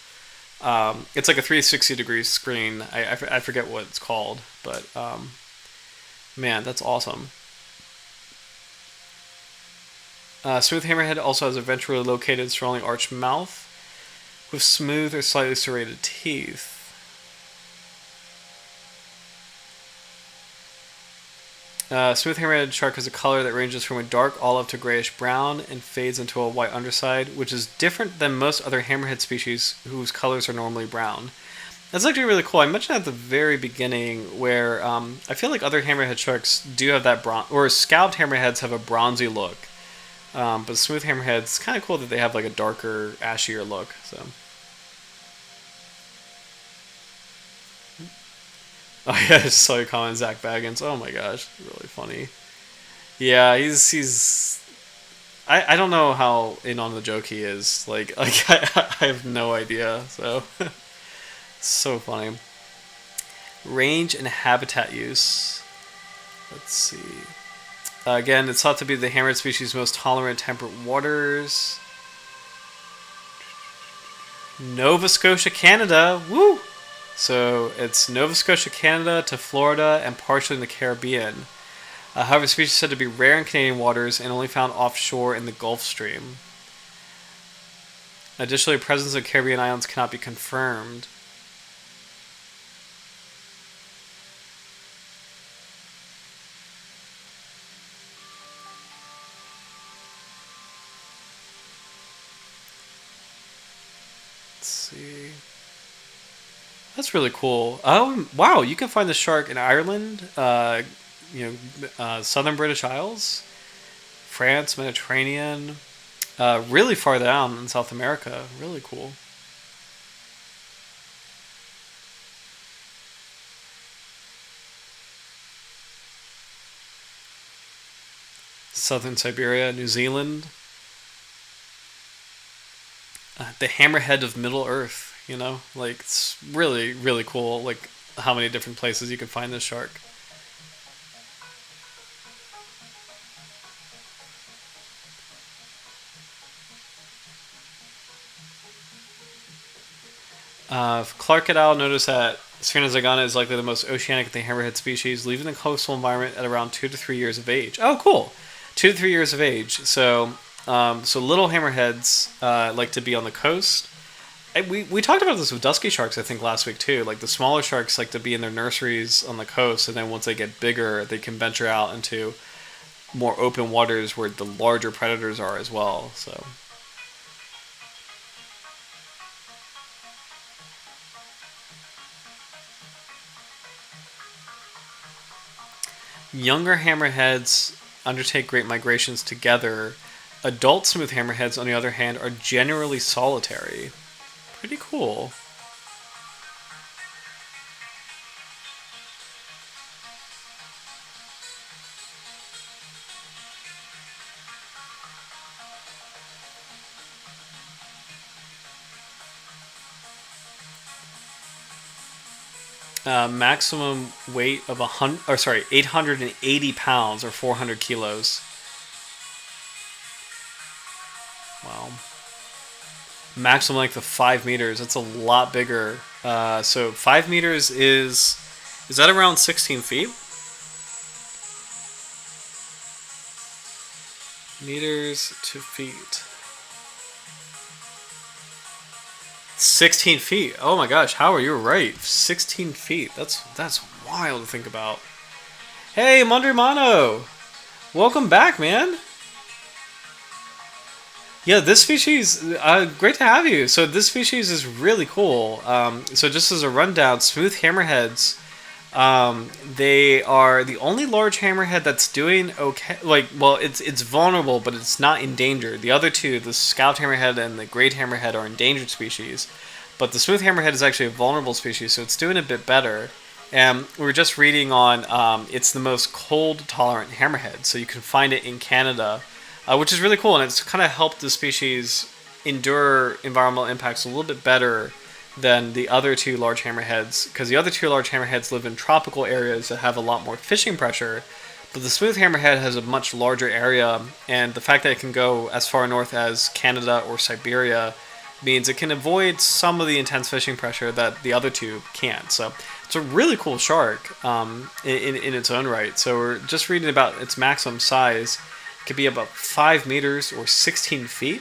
It's like a 360-degree screen. I forget what it's called, but man, that's awesome. Smooth Hammerhead also has a ventrally located swirling arched mouth with smooth or slightly serrated teeth. Smooth Hammerhead shark has a color that ranges from a dark olive to grayish brown and fades into a white underside, which is different than most other hammerhead species whose colors are normally brown. That's actually really cool. I mentioned at the very beginning where I feel like other hammerhead sharks do have that or scalped hammerheads have a bronzy look. But smooth hammerheads, it's kind of cool that they have like a darker, ashier look. So, oh yeah, I just saw your comment, Zach Baggins. Oh my gosh, really funny. Yeah, he's. I don't know how in on the joke he is. Like I have no idea. So, so funny. Range and habitat use. Let's see. Again, it's thought to be the hammerhead species' most tolerant temperate waters. Nova Scotia, Canada. Woo! So it's Nova Scotia, Canada to Florida and partially in the Caribbean. However, the species is said to be rare in Canadian waters and only found offshore in the Gulf Stream. Additionally, the presence of Caribbean islands cannot be confirmed. Let's see. That's really cool. Oh, wow! You can find the shark in Ireland, southern British Isles, France, Mediterranean, really far down in South America. Really cool. Southern Siberia, New Zealand. The hammerhead of Middle Earth. Like it's really, really cool. Like how many different places you can find this shark. Clark et al. Noticed that Sphyrna zygaena is likely the most oceanic of the hammerhead species, leaving the coastal environment at around 2 to 3 years of age. Oh, cool! 2 to 3 years of age. So little hammerheads like to be on the coast. We talked about this with dusky sharks, I think, last week too. Like the smaller sharks like to be in their nurseries on the coast, and then once they get bigger, they can venture out into more open waters where the larger predators are as well. So. Younger hammerheads undertake great migrations together. Adult smooth hammerheads, on the other hand, are generally solitary. Pretty cool. Maximum weight of 880 pounds or 400 kilos. Wow. Maximum length of 5 meters. That's a lot bigger. So 5 meters is that around 16 feet? Meters to feet. 16 feet. Oh my gosh, Howard, you were right. 16 feet. That's wild to think about. Hey, Mondrimano! Welcome back, man. Yeah, this species, great to have you. So this species is really cool. So just as a rundown, smooth hammerheads, they are the only large hammerhead that's doing okay. Like, well, it's vulnerable, but it's not endangered. The other two, the scout hammerhead and the great hammerhead, are endangered species. But the smooth hammerhead is actually a vulnerable species, so it's doing a bit better. And we were just reading on, it's the most cold-tolerant hammerhead, so you can find it in Canada. Which is really cool, and it's kind of helped the species endure environmental impacts a little bit better than the other two large hammerheads, because the other two large hammerheads live in tropical areas that have a lot more fishing pressure, but the smooth hammerhead has a much larger area, and the fact that it can go as far north as Canada or Siberia means it can avoid some of the intense fishing pressure that the other two can't. So it's a really cool shark in its own right. So we're just reading about its maximum size. Could be about 5 meters or 16 feet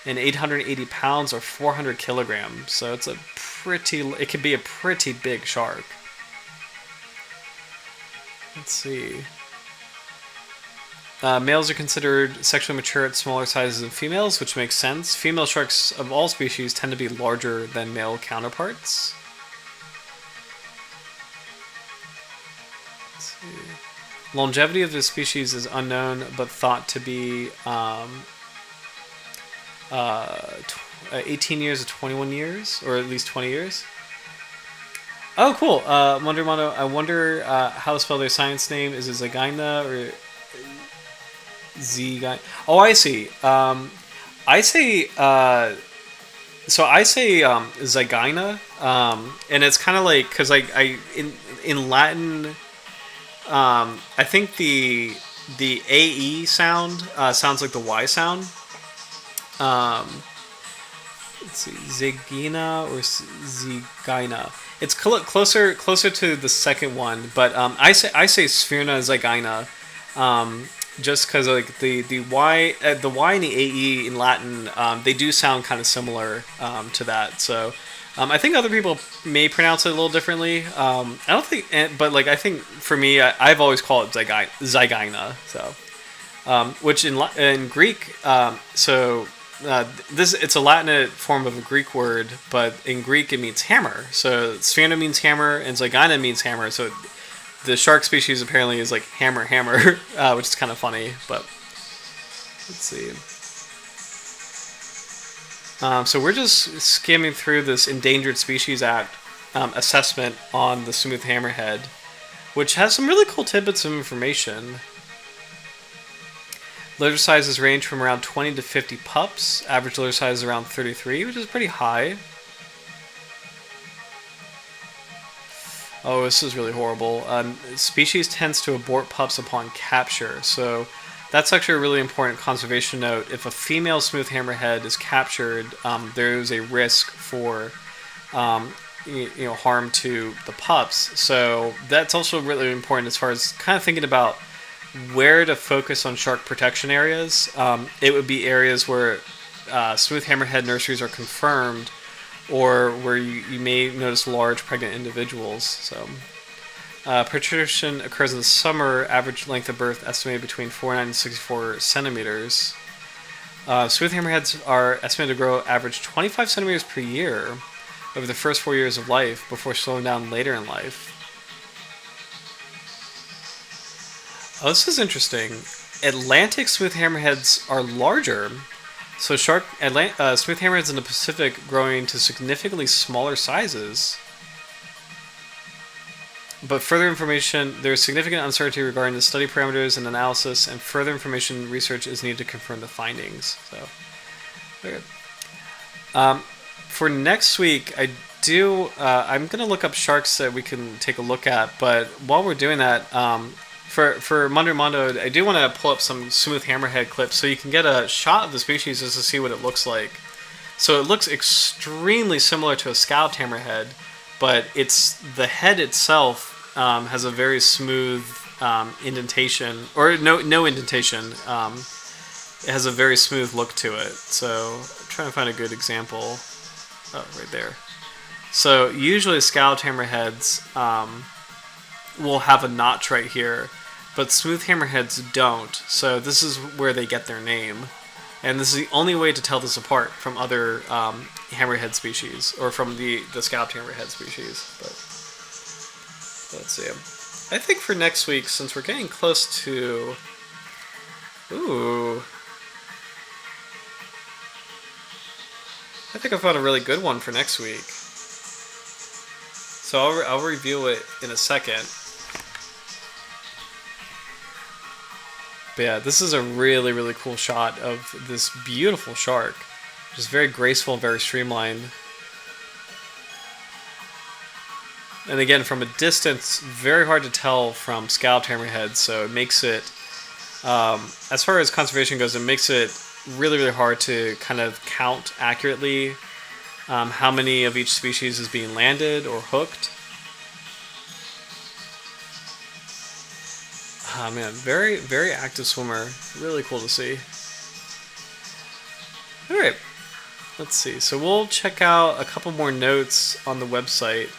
and 880 pounds or 400 kilograms. So it could be a pretty big shark. Let's see. Males are considered sexually mature at smaller sizes than females, which makes sense. Female sharks of all species tend to be larger than male counterparts. Let's see. Longevity of the species is unknown, but thought to be 18 years to 21 years, or at least 20 years. Oh, cool. Mondrimano, I wonder how to spell their science name. Is it zygaena or zygaena? Oh, I see. I say zygaena, and it's kind of like, because in Latin. I think the AE sound sounds like the Y sound. Let's see, zygaena or zygaena. It's closer to the second one, but I say Sphyrna zygaena, just because like the Y and the AE in Latin, they do sound kind of similar to that. So. I think other people may pronounce it a little differently. I don't think, but like I think for me, I've always called it zygaena. So, which in Greek, it's a Latin form of a Greek word, but in Greek it means hammer. So Sphyrna means hammer, and zygaena means hammer. So the shark species apparently is like hammer, which is kind of funny. But let's see. So we're just skimming through this Endangered Species Act assessment on the smooth hammerhead, which has some really cool tidbits of information. Litter sizes range from around 20 to 50 pups. Average litter size is around 33, which is pretty high. Oh, this is really horrible. Species tends to abort pups upon capture, so that's actually a really important conservation note. If a female smooth hammerhead is captured, there is a risk for harm to the pups. So that's also really important as far as kind of thinking about where to focus on shark protection areas. It would be areas where smooth hammerhead nurseries are confirmed, or where you may notice large pregnant individuals. So. Patrician occurs in the summer. Average length of birth estimated between 49 and 64 centimeters. Smooth hammerheads are estimated to grow average 25 centimeters per year over the first 4 years of life before slowing down later in life. Oh, this is interesting. Atlantic smooth hammerheads are larger. So smooth hammerheads in the Pacific growing to significantly smaller sizes. But further information, there is significant uncertainty regarding the study parameters and analysis, and further information research is needed to confirm the findings. So, okay. For next week, I'm gonna look up sharks that we can take a look at. But while we're doing that, for Mundo Mondo, I do want to pull up some smooth hammerhead clips so you can get a shot of the species just to see what it looks like. So it looks extremely similar to a scalloped hammerhead, but the head itself has a very smooth indentation, or no indentation. It has a very smooth look to it. So I'm trying to find a good example. Oh, right there. So usually scalloped hammerheads will have a notch right here, but smooth hammerheads don't. So this is where they get their name. And this is the only way to tell this apart from other hammerhead species, or from the scalloped hammerhead species. But let's see. I think for next week, since we're getting close to... Ooh. I think I found a really good one for next week. So I'll review it in a second. But yeah, this is a really, really cool shot of this beautiful shark. Just very graceful and very streamlined. And again, from a distance, very hard to tell from scalloped hammerheads, so it makes it, as far as conservation goes, it makes it really, really hard to kind of count accurately how many of each species is being landed or hooked. Oh man, very, very active swimmer. Really cool to see. Alright, let's see. So we'll check out a couple more notes on the website.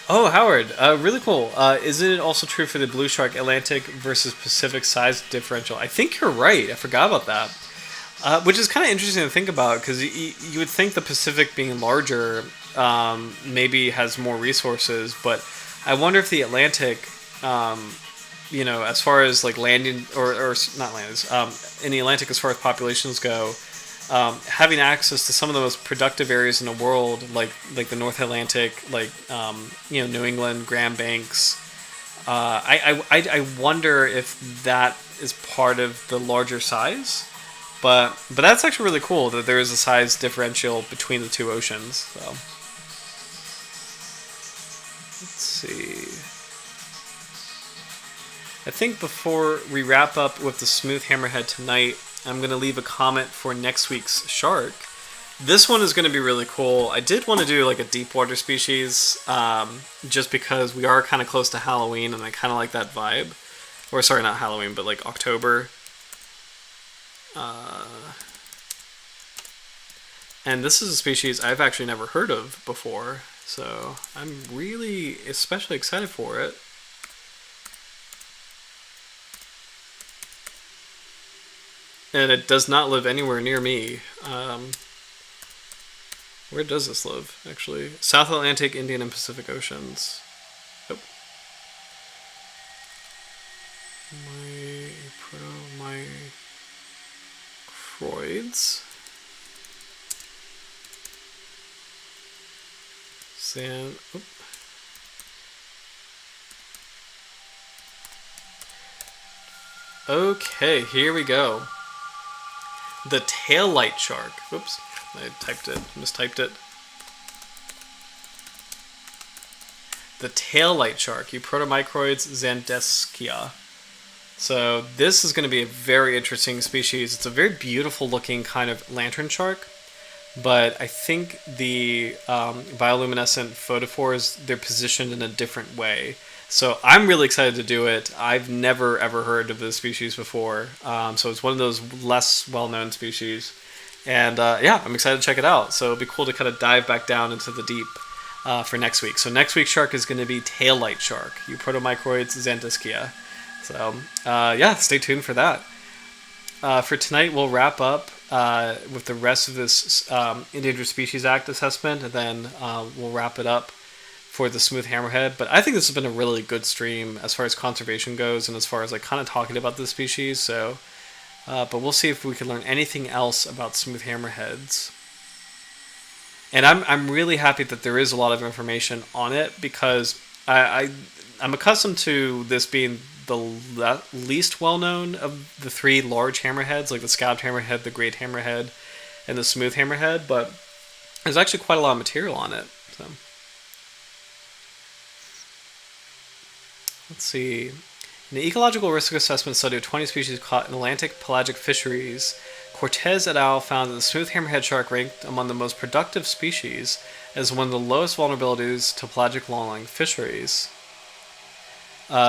Oh, Howard, really cool. Isn't it also true for the blue shark Atlantic versus Pacific size differential? I think you're right. I forgot about that. Which is kind of interesting to think about, because you would think the Pacific being larger maybe has more resources, but I wonder if the Atlantic, as far as like landing, or not landings, in the Atlantic as far as populations go, having access to some of the most productive areas in the world, like the North Atlantic, like New England, Grand Banks. I wonder if that is part of the larger size, but that's actually really cool that there is a size differential between the two oceans. So let's see. I think before we wrap up with the smooth hammerhead tonight, I'm going to leave a comment for next week's shark. This one is going to be really cool. I did want to do like a deep water species, just because we are kind of close to Halloween and I kind of like that vibe. Or sorry, not Halloween, but like October. And this is a species I've actually never heard of before, so I'm really especially excited for it. And it does not live anywhere near me. Where does this live, actually? South Atlantic, Indian, and Pacific Oceans. Oh. My Croids. Sand. Oh. Okay, here we go. The tail light shark. Whoops, I mistyped it. The tail light shark, Euprotomicroids zandeschia. So this is going to be a very interesting species. It's a very beautiful looking kind of lantern shark, but I think the bioluminescent photophores, they're positioned in a different way. So I'm really excited to do it. I've never ever heard of this species before, so it's one of those less well-known species, and yeah, I'm excited to check it out. So it'll be cool to kind of dive back down into the deep for next week. So next week's shark is going to be tail light shark, Euprotomicroids zandeschia. So yeah, stay tuned for that. For tonight, we'll wrap up with the rest of this Endangered Species Act assessment, and then we'll wrap it up for the smooth hammerhead. But I think this has been a really good stream as far as conservation goes and as far as like kind of talking about the species. So, but we'll see if we can learn anything else about smooth hammerheads. And I'm really happy that there is a lot of information on it, because I'm accustomed to this being the least well known of the three large hammerheads, like the scabbed hammerhead, the great hammerhead, and the smooth hammerhead. But there's actually quite a lot of material on it. So let's see. In the ecological risk assessment study of 20 species caught in Atlantic pelagic fisheries, Cortez et al. Found that the smooth hammerhead shark ranked among the most productive species as one of the lowest vulnerabilities to pelagic longline fisheries.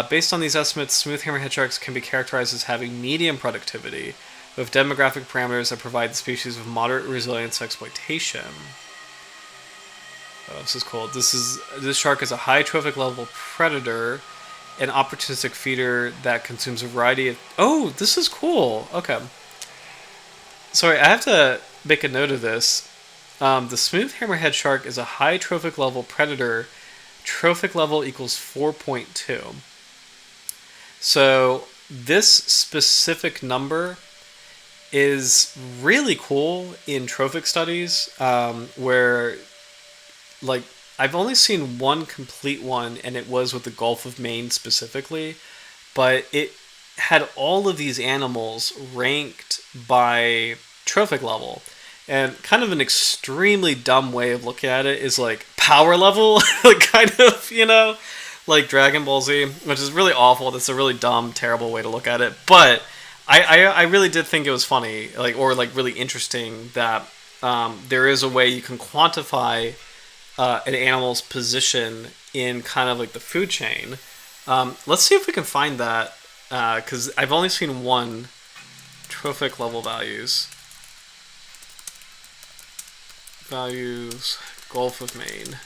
Based on these estimates, smooth hammerhead sharks can be characterized as having medium productivity, with demographic parameters that provide the species with moderate resilience to exploitation. Oh, this is cool. This shark is a high trophic level predator, an opportunistic feeder that consumes a variety of... Oh, this is cool. Okay. Sorry, I have to make a note of this. The smooth hammerhead shark is a high trophic level predator. Trophic level equals 4.2. So this specific number is really cool in trophic studies, where, like, I've only seen one complete one, and it was with the Gulf of Maine specifically, but it had all of these animals ranked by trophic level. And kind of an extremely dumb way of looking at it is like power level, like kind of, like Dragon Ball Z, which is really awful. That's a really dumb, terrible way to look at it. But I really did think it was funny, like, or like really interesting that there is a way you can quantify an animal's position in kind of like the food chain. Let's see if we can find that, because I've only seen one trophic level values. Gulf of Maine.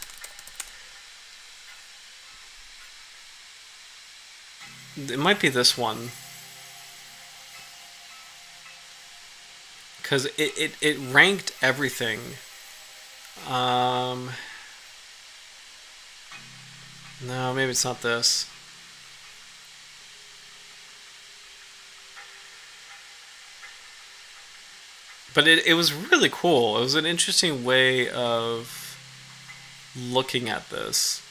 It might be this one, because it ranked everything. No, maybe it's not this. But it was really cool. It was an interesting way of looking at this.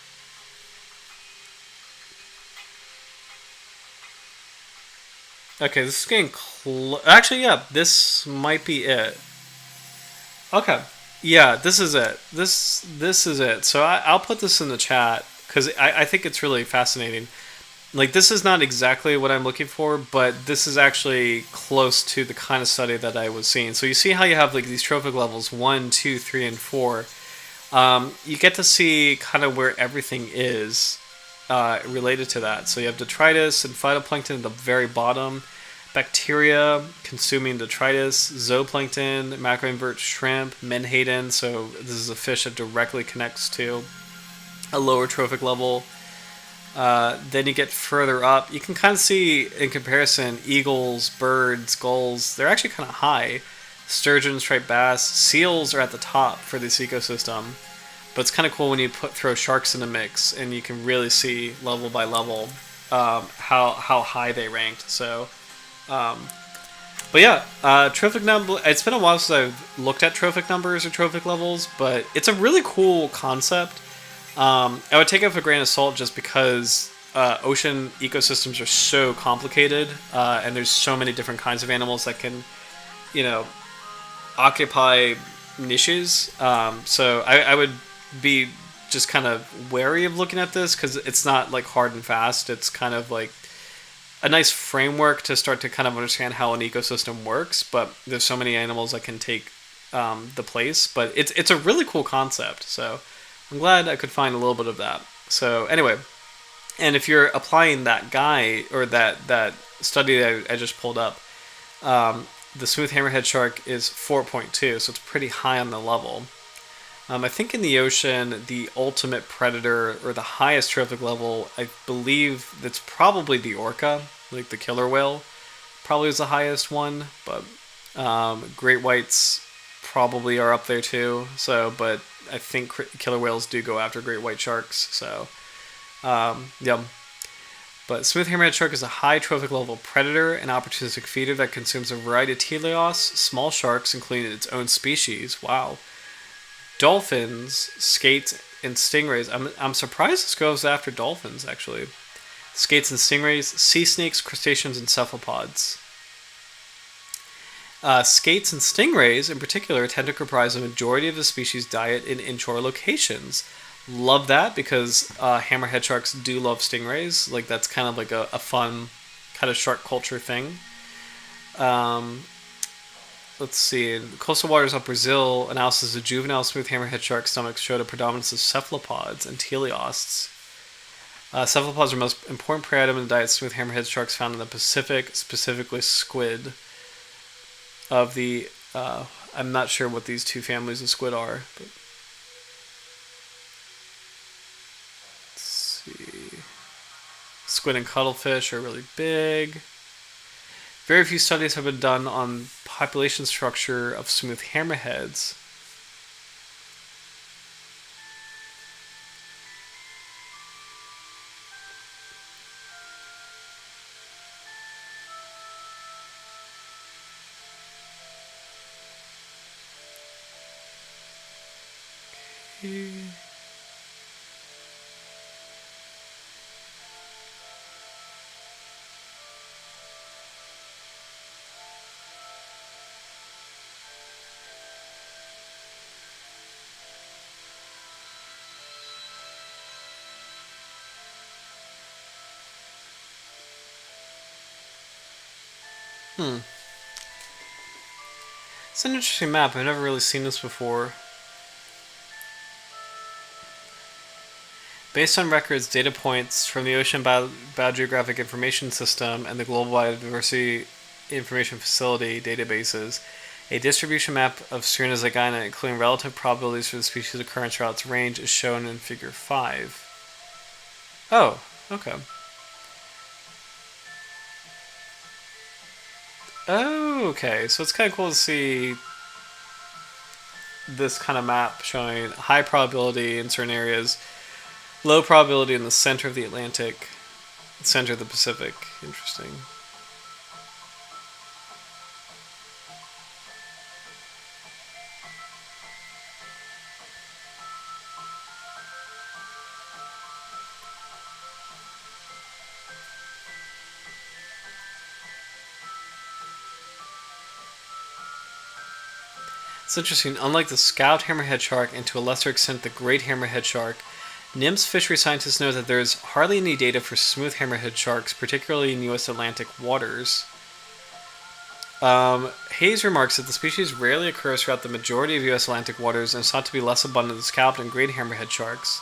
Okay, this is getting actually, yeah, this might be it. Okay. Yeah, this is it. This is it. So I'll put this in the chat, because I think it's really fascinating. Like, this is not exactly what I'm looking for, but this is actually close to the kind of study that I was seeing. So you see how you have like these trophic levels 1, 2, 3, and 4. You get to see kind of where everything is related to that. So you have detritus and phytoplankton at the very bottom, bacteria consuming detritus, zooplankton, macroinvert shrimp, menhaden. So this is a fish that directly connects to a lower trophic level. Then you get further up, you can kind of see in comparison eagles, birds, gulls, they're actually kind of high. Sturgeon, striped bass, seals are at the top for this ecosystem. But it's kind of cool when you throw sharks in the mix, and you can really see level by level how high they ranked. So, but yeah, trophic number. It's been a while since I've looked at trophic numbers or trophic levels, but it's a really cool concept. I would take it with a grain of salt, just because ocean ecosystems are so complicated, and there's so many different kinds of animals that can, occupy niches. So I would be just kind of wary of looking at this, because it's not like hard and fast. It's kind of like a nice framework to start to kind of understand how an ecosystem works, but there's so many animals that can take the place. But it's a really cool concept. So I'm glad I could find a little bit of that. So anyway, and if you're applying that guy, or that study that I just pulled up, the smooth hammerhead shark is 4.2, so it's pretty high on the level. I think in the ocean, the ultimate predator, or the highest trophic level, I believe that's probably the orca, like the killer whale, probably is the highest one, but great whites probably are up there too. So, but I think killer whales do go after great white sharks. So, yeah. But smooth hammerhead shark is a high trophic level predator and opportunistic feeder that consumes a variety of teleos, small sharks, including its own species. Wow. Dolphins, skates, and stingrays. I'm surprised this goes after dolphins, actually. Skates and stingrays, sea snakes, crustaceans, and cephalopods. Skates and stingrays, in particular, tend to comprise a majority of the species' diet in inshore locations. Love that, because hammerhead sharks do love stingrays. Like, that's kind of like a fun kind of shark culture thing. Let's see. In coastal waters of Brazil, analysis of juvenile smooth hammerhead shark stomachs showed a predominance of cephalopods and teleosts. Cephalopods are the most important prey item in the diet of smooth hammerhead sharks found in the Pacific, specifically squid. Of the, I'm not sure what these two families of squid are, but let's see. Squid and cuttlefish are really big. Very few studies have been done on population structure of smooth hammerheads. It's an interesting map. I've never really seen this before. Based on records, data points from the Ocean Biogeographic Information System and the Global Biodiversity Information Facility databases, a distribution map of Sphyrna zygaena, including relative probabilities for the species occurrence throughout its range, is shown in Figure 5. Oh, okay. Oh, okay. So it's kind of cool to see this kind of map showing high probability in certain areas, low probability in the center of the Atlantic, center of the Pacific. Interesting. It's interesting. Unlike the scout hammerhead shark and to a lesser extent the great hammerhead shark, NIMS fishery scientists know that there is hardly any data for smooth hammerhead sharks, particularly in U.S. Atlantic waters. Hayes remarks that the species rarely occurs throughout the majority of U.S. Atlantic waters and is thought to be less abundant than scalped and great hammerhead sharks.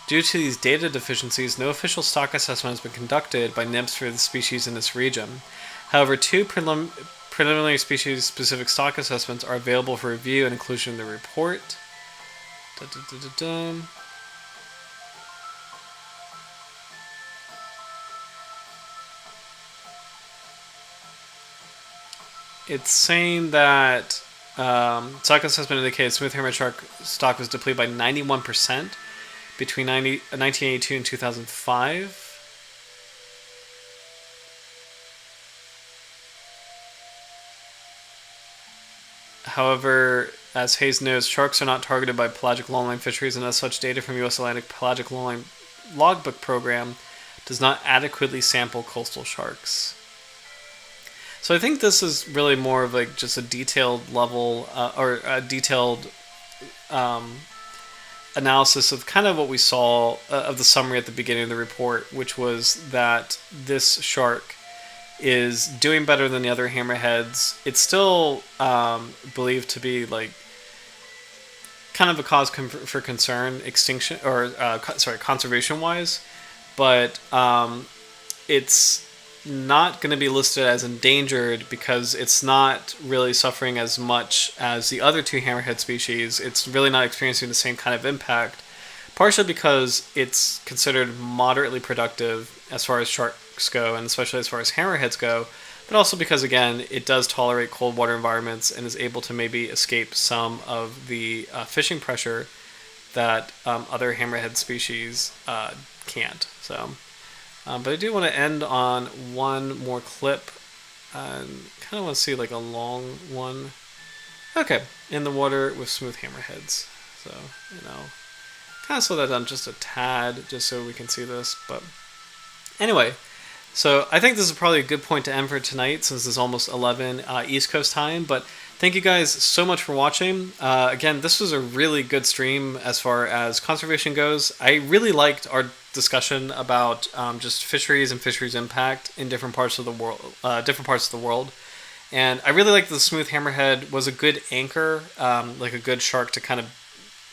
Due to these data deficiencies, no official stock assessment has been conducted by NIMS for the species in this region. However, two preliminary species-specific stock assessments are available for review and inclusion in the report. It's saying that stock assessment indicates smooth hammerhead shark stock was depleted by 91% between 1982 and 2005. However, as Hayes notes, sharks are not targeted by pelagic longline fisheries, and as such, data from U.S. Atlantic Pelagic Longline Logbook Program does not adequately sample coastal sharks. So I think this is really more of like just a detailed level or a detailed analysis of kind of what we saw of the summary at the beginning of the report, which was that this shark is doing better than the other hammerheads. It's still believed to be like kind of a cause for concern, extinction or conservation wise, but it's not going to be listed as endangered because it's not really suffering as much as the other two hammerhead species. It's really not experiencing the same kind of impact, partially because it's considered moderately productive as far as sharks go, and especially as far as hammerheads go, but also because, again, it does tolerate cold water environments and is able to maybe escape some of the fishing pressure that other hammerhead species can't. So, but I do want to end on one more clip. And kind of want to see like a long one. Okay, in the water with smooth hammerheads. So, kind of slow that down just a tad, just so we can see this. But anyway, so I think this is probably a good point to end for tonight, since it's almost 11 East Coast time. But thank you guys so much for watching. Again, this was a really good stream as far as conservation goes. I really liked our discussion about just fisheries and fisheries impact in different parts of the world. And I really like the smooth hammerhead was a good anchor, like a good shark to kind of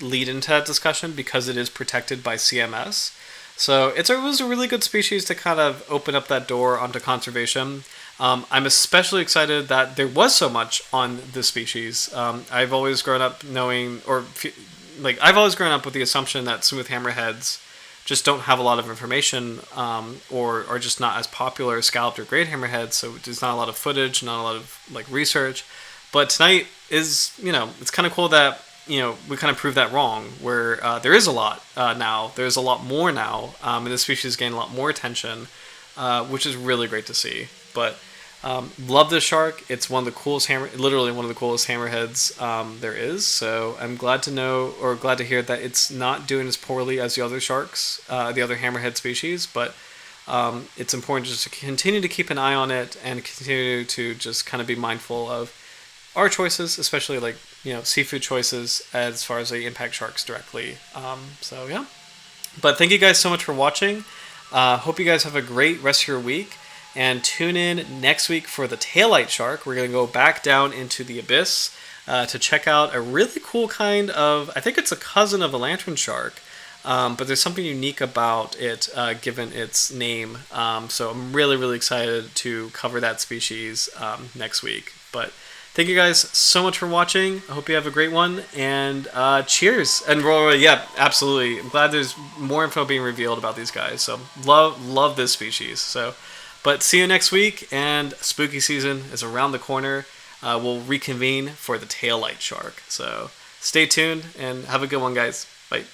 lead into that discussion, because it is protected by CMS. So it was a really good species to kind of open up that door onto conservation. I'm especially excited that there was so much on this species. I've always grown up knowing, I've always grown up with the assumption that smooth hammerheads just don't have a lot of information, or are just not as popular as scalloped or great hammerheads. So there's not a lot of footage, not a lot of research. But tonight is, it's kind of cool that we kind of proved that wrong, where there is a lot now. There's a lot more now, and this species is getting a lot more attention, which is really great to see. But love this shark. It's one of the coolest literally one of the coolest hammerheads there is. So I'm glad to hear that it's not doing as poorly as the other sharks, the other hammerhead species. But it's important just to continue to keep an eye on it and continue to just kind of be mindful of our choices, especially seafood choices as far as they impact sharks directly. So yeah. But thank you guys so much for watching. Hope you guys have a great rest of your week. And tune in next week for the taillight shark. We're going to go back down into the abyss to check out a really cool kind of, I think it's a cousin of the lantern shark, but there's something unique about it given its name. So I'm really, really excited to cover that species next week. But thank you guys so much for watching. I hope you have a great one, and cheers. And yeah, absolutely. I'm glad there's more info being revealed about these guys. So love this species. So. But see you next week, and spooky season is around the corner. We'll reconvene for the taillight shark. So stay tuned and have a good one, guys. Bye.